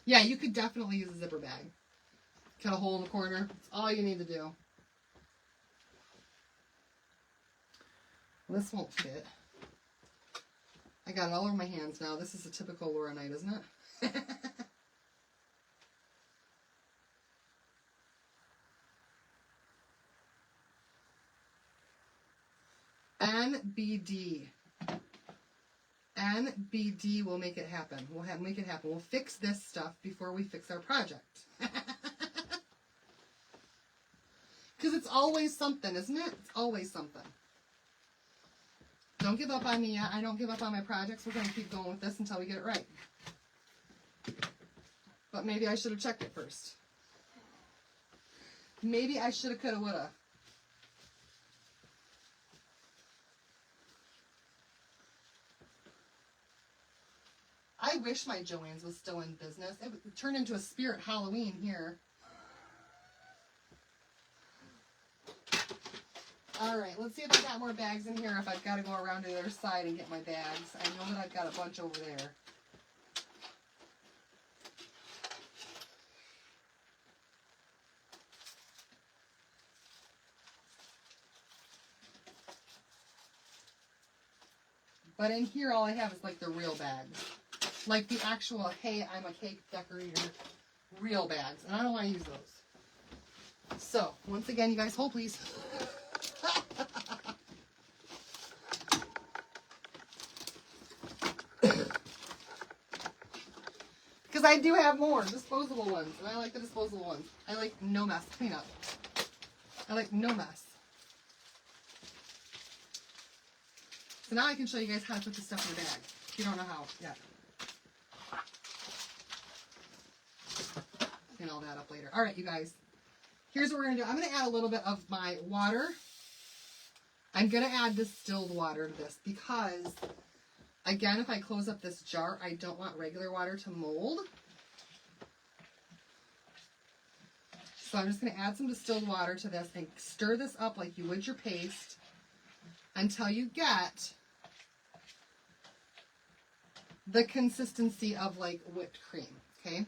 Yeah, you could definitely use a zipper bag. Cut a hole in the corner. That's all you need to do. This won't fit. I got it all over my hands now. This is a typical Laura night, isn't it? NBD. NBD will make it happen. We'll make it happen. We'll fix this stuff before we fix our project. Because it's always something, isn't it? It's always something. Don't give up on me yet. I don't give up on my projects. We're going to keep going with this until we get it right. But maybe I should have checked it first. Maybe I should have, could have, would have. I wish my Joann's was still in business. It turned into a spirit Halloween here. All right, let's see if I got more bags in here, if I've got to go around to the other side and get my bags. I know that I've got a bunch over there. But in here, all I have is like the real bags. Like the actual, hey, I'm a cake decorator, real bags. And I don't want to use those. So, once again, you guys, hold please. Because I do have more disposable ones. And I like the disposable ones. I like no mess cleanup. I like no mess. So now I can show you guys how to put this stuff in the bag. If you don't know how yet. Clean all that up later. All right, you guys. Here's what we're going to do. I'm going to add a little bit of my water. I'm going to add distilled water to this because, again, if I close up this jar, I don't want regular water to mold. So I'm just going to add some distilled water to this and stir this up like you would your paste until you get the consistency of like whipped cream, okay?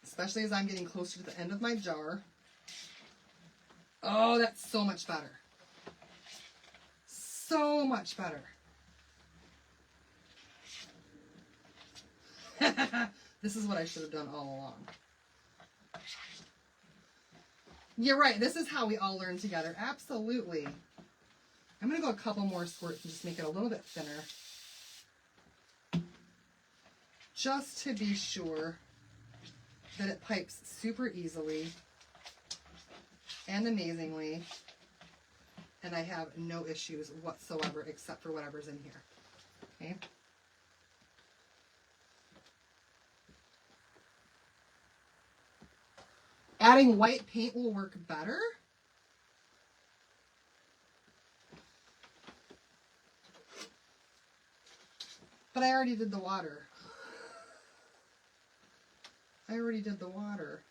Especially as I'm getting closer to the end of my jar. Oh, that's so much better. So much better. This is what I should have done all along. You're right. This is how we all learn together. Absolutely. I'm going to go a couple more squirts and just make it a little bit thinner. Just to be sure that it pipes super easily and amazingly. And I have no issues whatsoever except for whatever's in here. Okay. Adding white paint will work better. But I already did the water. I already did the water.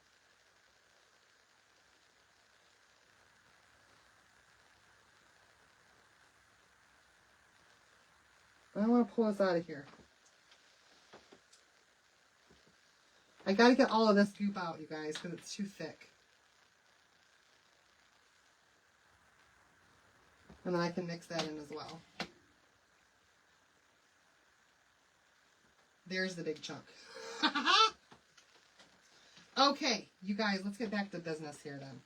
I want to pull this out of here. I got to get all of this goop out, you guys, because it's too thick. And then I can mix that in as well. There's the big chunk. Okay, you guys, let's get back to business here then.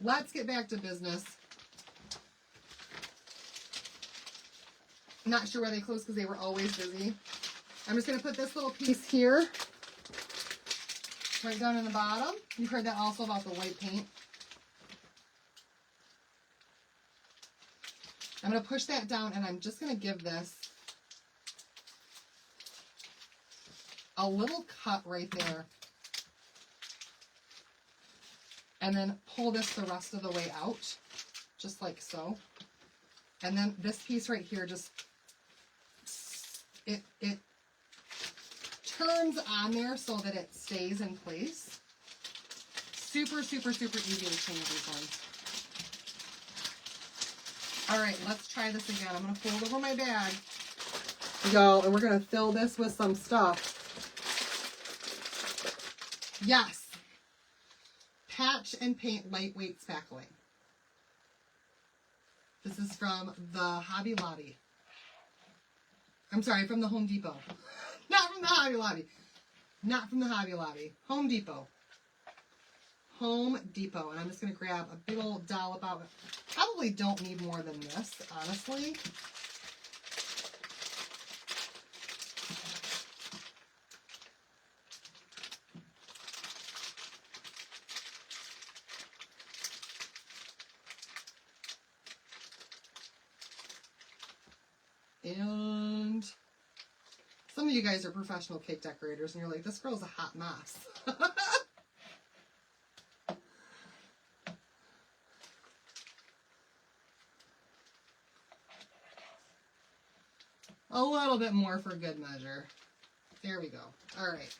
Let's get back to business. Not sure why they closed because they were always busy. I'm just going to put this little piece here, right down in the bottom. You've heard that also about the white paint. I'm going to push that down and I'm just going to give this a little cut right there. And then pull this the rest of the way out, just like so. And then this piece right here, just, it turns on there so that it stays in place. Super, super, super easy to change these ones. All right, let's try this again. I'm going to fold over my bag. Go, and we're going to fill this with some stuff. Yes. Patch and paint lightweight spackling. This is from the Hobby Lobby. I'm sorry, from the Home Depot. Not from the Hobby Lobby. Not from the Hobby Lobby. Home Depot. Home Depot. And I'm just going to grab a big old dollop out. Probably don't need more than this, honestly. And some of you guys are professional cake decorators and you're like, this girl's a hot mess. A little bit more for good measure. There we go. All right.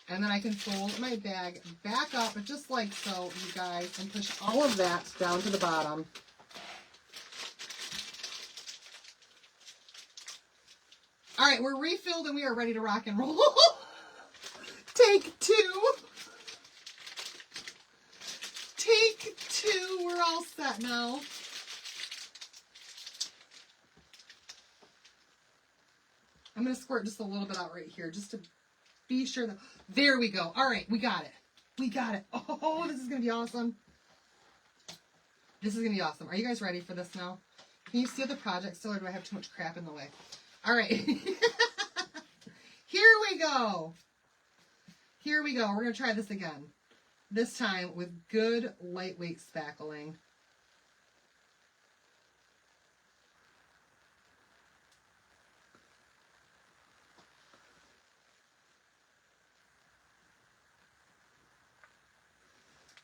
And then I can fold my bag back up, just like so, you guys, and push all of that down to the bottom. All right, we're refilled and we are ready to rock and roll. Take two. Take two. We're all set now. I'm going to squirt just a little bit out right here just to be sure that... There we go. All right, we got it. We got it. Oh, this is going to be awesome. This is going to be awesome. Are you guys ready for this now? Can you see the project still, or do I have too much crap in the way? All right. Here we go. Here we go. We're going to try this again. This time with good lightweight spackling.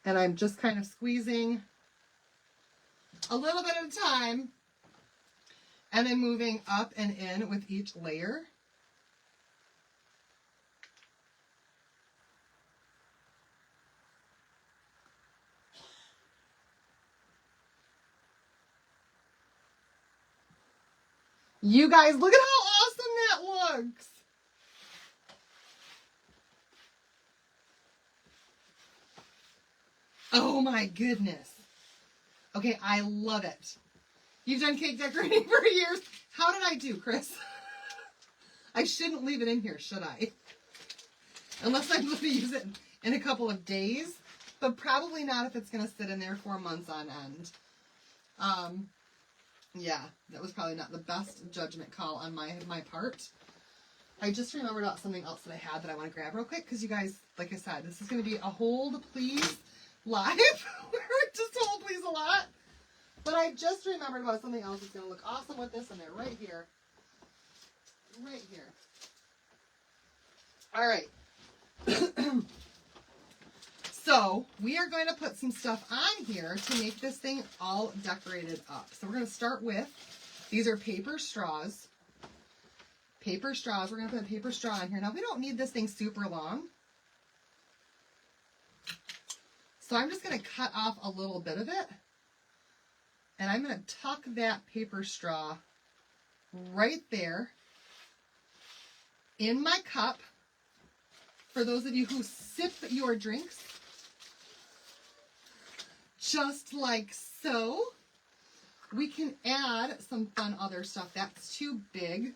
And I'm just kind of squeezing a little bit at a time and then moving up and in with each layer. You guys, look at how awesome that looks. Oh my goodness. Okay, I love it. You've done cake decorating for years. How did I do, Chris? I shouldn't leave it in here, should I? Unless I'm going to use it in a couple of days, but probably not if it's going to sit in there for months on end. Yeah, that was probably not the best judgment call on my part. I just remembered about something else that I had that I want to grab real quick because you guys, like I said, this is going to be a hold please live. We're just hold please a lot. But I just remembered about something else that's going to look awesome with this, and they're right here. Right here. All right. So we are going to put some stuff on here to make this thing all decorated up. So we're going to start with, these are paper straws. Paper straws. We're going to put a paper straw on here. Now we don't need this thing super long. So I'm just going to cut off a little bit of it. And I'm going to tuck that paper straw right there in my cup. For those of you who sip your drinks, just like so. We can add some fun other stuff. That's too big.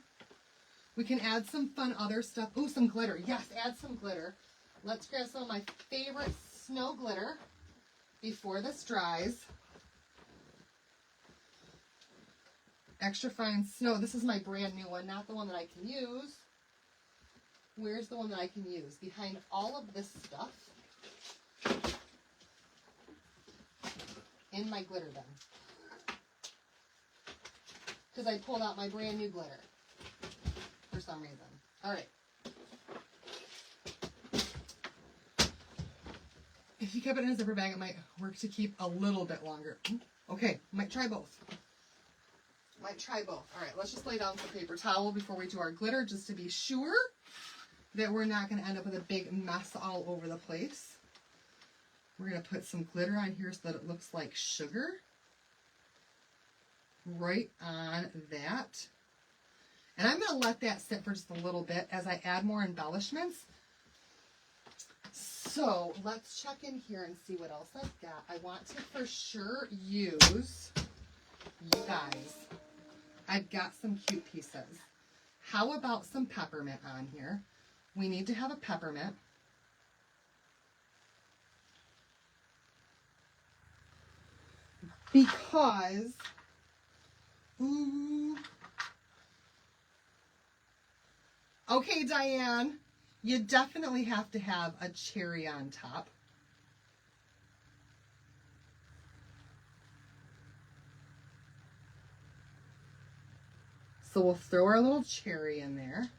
We can add some fun other stuff. Oh, some glitter. Yes, add some glitter. Let's grab some of my favorite snow glitter before this dries. Extra fine snow. This is my brand new one, not the one that I can use. Where's the one that I can use? Behind all of this stuff. In my glitter bin. Because I pulled out my brand new glitter. For some reason. Alright. If you kept it in a zipper bag, it might work to keep a little bit longer. Okay, might try both. Might try both. Alright, let's just lay down some paper towel before we do our glitter, just to be sure that we're not going to end up with a big mess all over the place. We're going to put some glitter on here so that it looks like sugar. Right on that. And I'm going to let that sit for just a little bit as I add more embellishments. So let's check in here and see what else I've got. I want to for sure use, you guys, I've got some cute pieces. How about some peppermint on here? We need to have a peppermint. Because, ooh. Okay, Diane, you definitely have to have a cherry on top. So we'll throw our little cherry in there.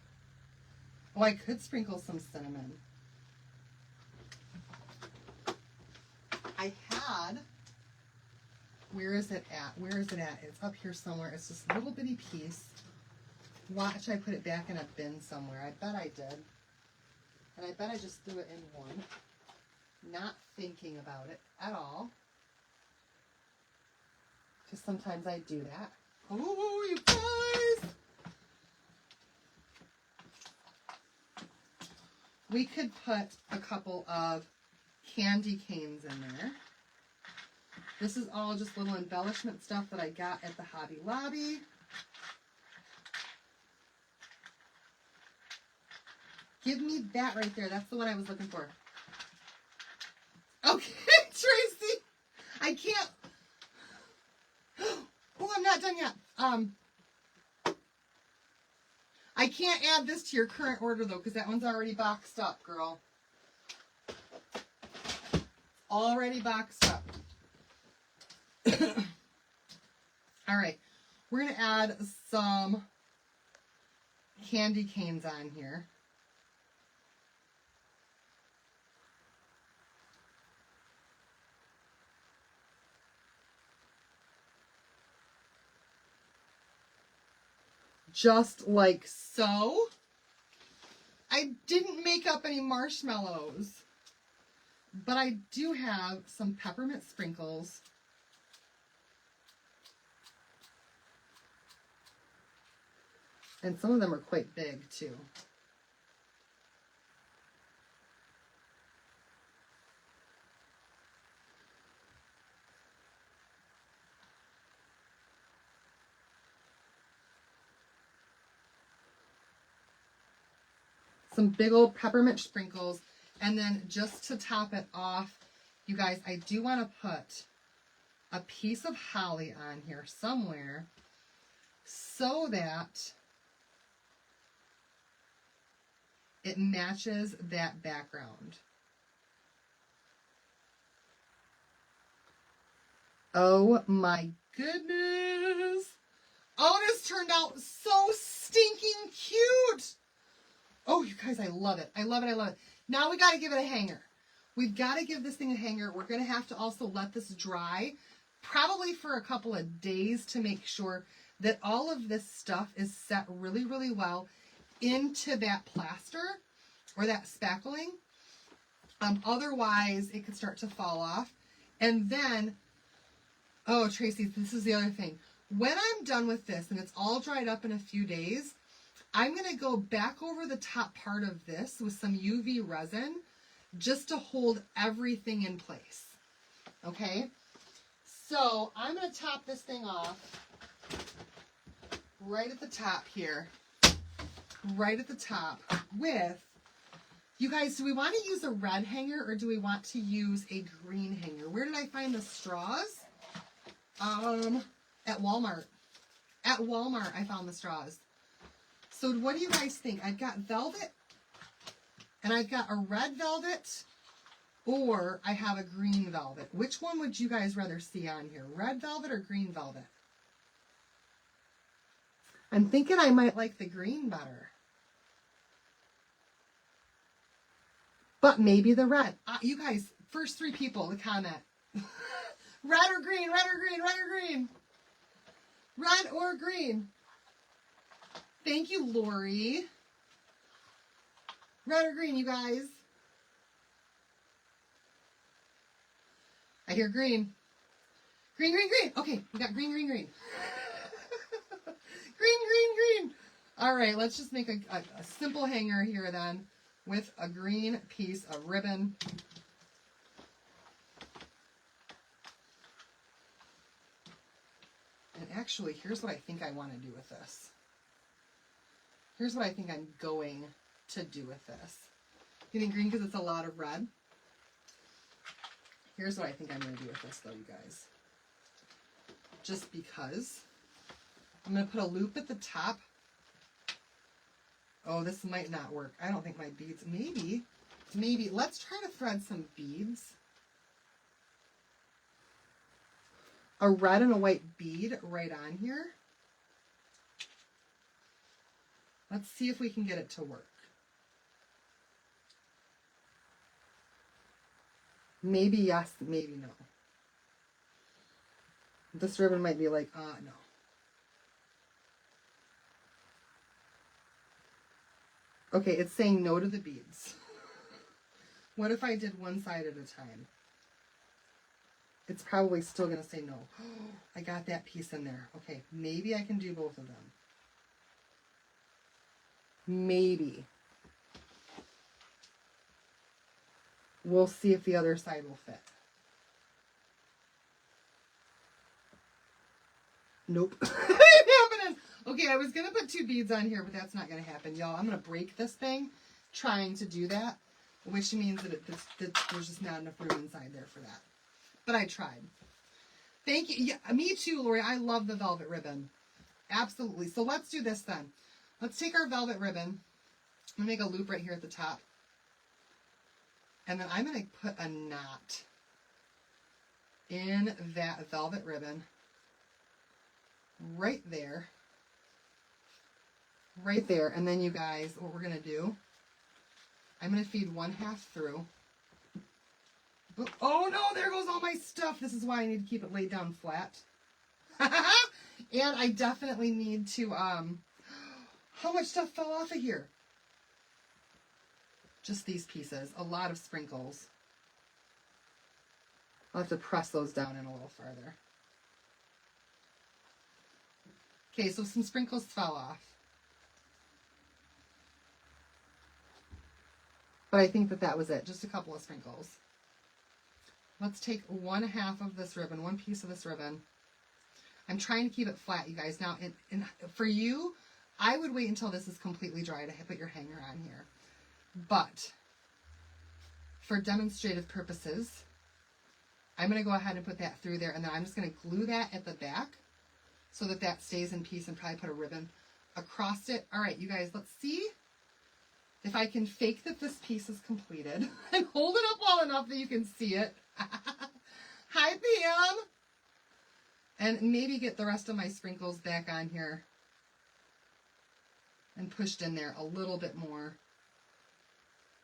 Oh, I could sprinkle some cinnamon. I had, where is it at? Where is it at? It's up here somewhere. It's this little bitty piece. Watch, I put it back in a bin somewhere. I bet I did. And I bet I just threw it in one. Not thinking about it at all. Because sometimes I do that. Oh, you guys! We could put a couple of candy canes in there. This is all just little embellishment stuff that I got at the Hobby Lobby. Give me that right there. That's the one I was looking for. Okay, Tracy. I can't. Oh, I'm not done yet. I can't add this to your current order, though, because that one's already boxed up, girl. Already boxed up. All right. We're going to add some candy canes on here. Just like so. I didn't make up any marshmallows, but I do have some peppermint sprinkles. And some of them are quite big too. some big old peppermint sprinkles. And then just to top it off, you guys, I do want to put a piece of holly on here somewhere so that it matches that background. Oh my goodness. Oh, this turned out so stinking cute. Oh, you guys, I love it. I love it. I love it. Now we got to give it a hanger. We've got to give this thing a hanger. We're going to have to also let this dry probably for a couple of days to make sure that all of this stuff is set really, really well into that plaster or that spackling. Otherwise, it could start to fall off. And then, oh, Tracy, this is the other thing. When I'm done with this and it's all dried up in a few days, I'm going to go back over the top part of this with some UV resin just to hold everything in place. Okay? So I'm going to top this thing off right at the top here. Right at the top with, you guys, do we want to use a red hanger or do we want to use a green hanger? Where did I find the straws? At Walmart. At Walmart I found the straws. So what do you guys think? I've got velvet and I've got a red velvet or I have a green velvet. Which one would you guys rather see on here? Red velvet or green velvet? I'm thinking I might like the green better. But maybe the red. You guys, first 3 people to comment. Red or green, red or green, red or green. Red or green. Thank you, Lori. Red or green, you guys? I hear green. Green, green, green. Okay, we got green, green, green. Green, green, green. All right, let's just make a simple hanger here then with a green piece of ribbon. And actually, here's what I think I want to do with this. Here's what I think I'm going to do with this. You think green because it's a lot of red? Here's what I think I'm going to do with this though, you guys. Just because. I'm going to put a loop at the top. Oh, this might not work. I don't think my beads, maybe, let's try to thread some beads. A red and a white bead right on here. Let's see if we can get it to work. Maybe yes, maybe no. This ribbon might be like, no. Okay, it's saying no to the beads. What if I did one side at a time? It's probably still going to say no. I got that piece in there. Okay, maybe I can do both of them. Maybe. We'll see if the other side will fit. Nope. Ain't happening. Okay, I was going to put 2 beads on here, but that's not going to happen. Y'all, I'm going to break this thing trying to do that, which means that there's just not enough room inside there for that. But I tried. Thank you. Yeah, me too, Lori. I love the velvet ribbon. Absolutely. So let's do this then. Let's take our velvet ribbon. I'm going to make a loop right here at the top. And then I'm going to put a knot in that velvet ribbon right there. Right there. And then you guys, what we're going to do, I'm going to feed 1/2 through. Oh no, there goes all my stuff. This is why I need to keep it laid down flat. And I definitely need to, how much stuff fell off of here? Just these pieces, a lot of sprinkles. I'll have to press those down in a little farther. Okay, so some sprinkles fell off. But I think that was it, just a couple of sprinkles. Let's take 1/2 of this ribbon, one piece of this ribbon. I'm trying to keep it flat, you guys. Now, for you, I would wait until this is completely dry to put your hanger on here. But for demonstrative purposes, I'm going to go ahead and put that through there, and then I'm just going to glue that at the back so that that stays in piece, and probably put a ribbon across it. All right, you guys, let's see if I can fake that this piece is completed and hold it up well enough that you can see it. Hi, Pam. And maybe get the rest of my sprinkles back on here and pushed in there a little bit more.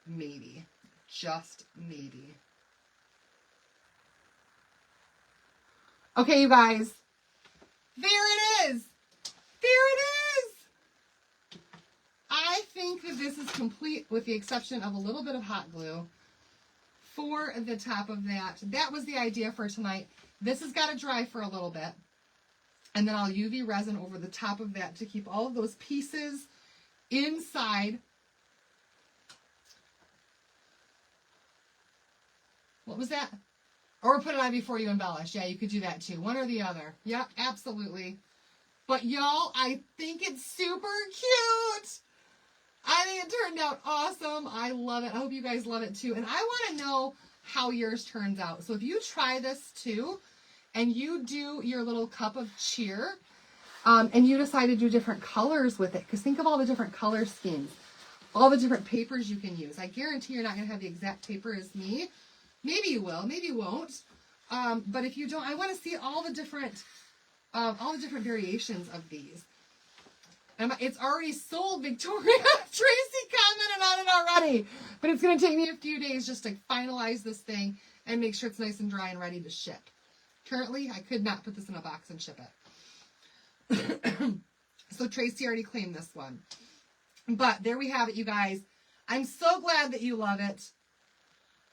Maybe. Just maybe. Okay, you guys. There it is. There it is. I think that this is complete with the exception of a little bit of hot glue for the top of that. That was the idea for tonight. This has got to dry for a little bit. And then I'll UV resin over the top of that to keep all of those pieces inside. What was that? Or put it on before you embellish. Yeah, you could do that too. One or the other. Yep, absolutely. But y'all, I think it's super cute. I think it turned out awesome. I love it. I hope you guys love it too. And I want to know how yours turns out. So if you try this too, and you do your little cup of cheer, and you decide to do different colors with it, because think of all the different color schemes, all the different papers you can use. I guarantee you're not going to have the exact paper as me. Maybe you will, maybe you won't. But if you don't, I want to see all the different variations of these. And it's already sold, Victoria. Tracy commented on it already. But it's going to take me a few days just to finalize this thing and make sure it's nice and dry and ready to ship. Currently, I could not put this in a box and ship it. So Tracy already claimed this one. But there we have it, you guys. I'm so glad that you love it.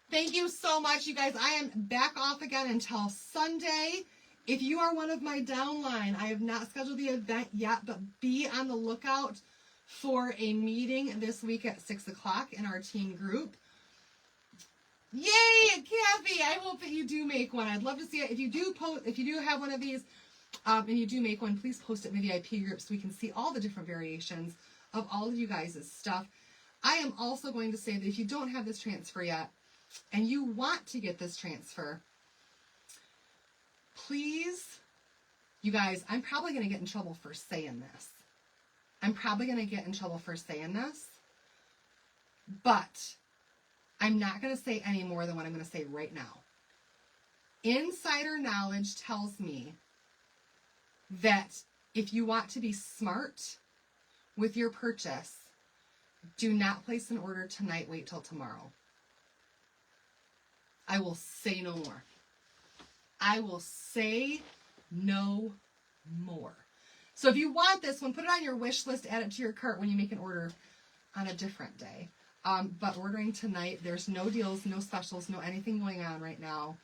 Thank you so much, you guys. I am back off again until Sunday. If you are one of my downline, I have not scheduled the event yet, but be on the lookout for a meeting this week at 6 o'clock in our teen group. Yay, Kathy! I hope that you do make one. I'd love to see it. If you do have one of these, and you do make one, please post it in the VIP group so we can see all the different variations of all of you guys' stuff. I am also going to say that if you don't have this transfer yet, and you want to get this transfer, please, you guys, I'm probably going to get in trouble for saying this. But I'm not going to say any more than what I'm going to say right now. Insider knowledge tells me that if you want to be smart with your purchase, do not place an order tonight, wait till tomorrow. I will say no more. I will say no more. So if you want this one, put it on your wish list, add it to your cart when you make an order on a different day. But ordering tonight, there's no deals, no specials, no anything going on right now.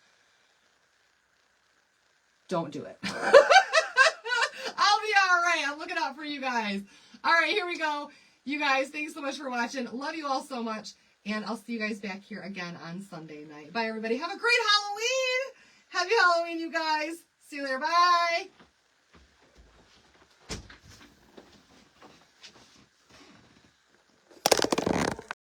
Don't do it. I'll be all right. I'm looking out for you guys. All right, here we go. You guys, thanks so much for watching. Love you all so much. And I'll see you guys back here again on Sunday night. Bye, everybody. Have a great Halloween. Happy Halloween, you guys. See you later. Bye.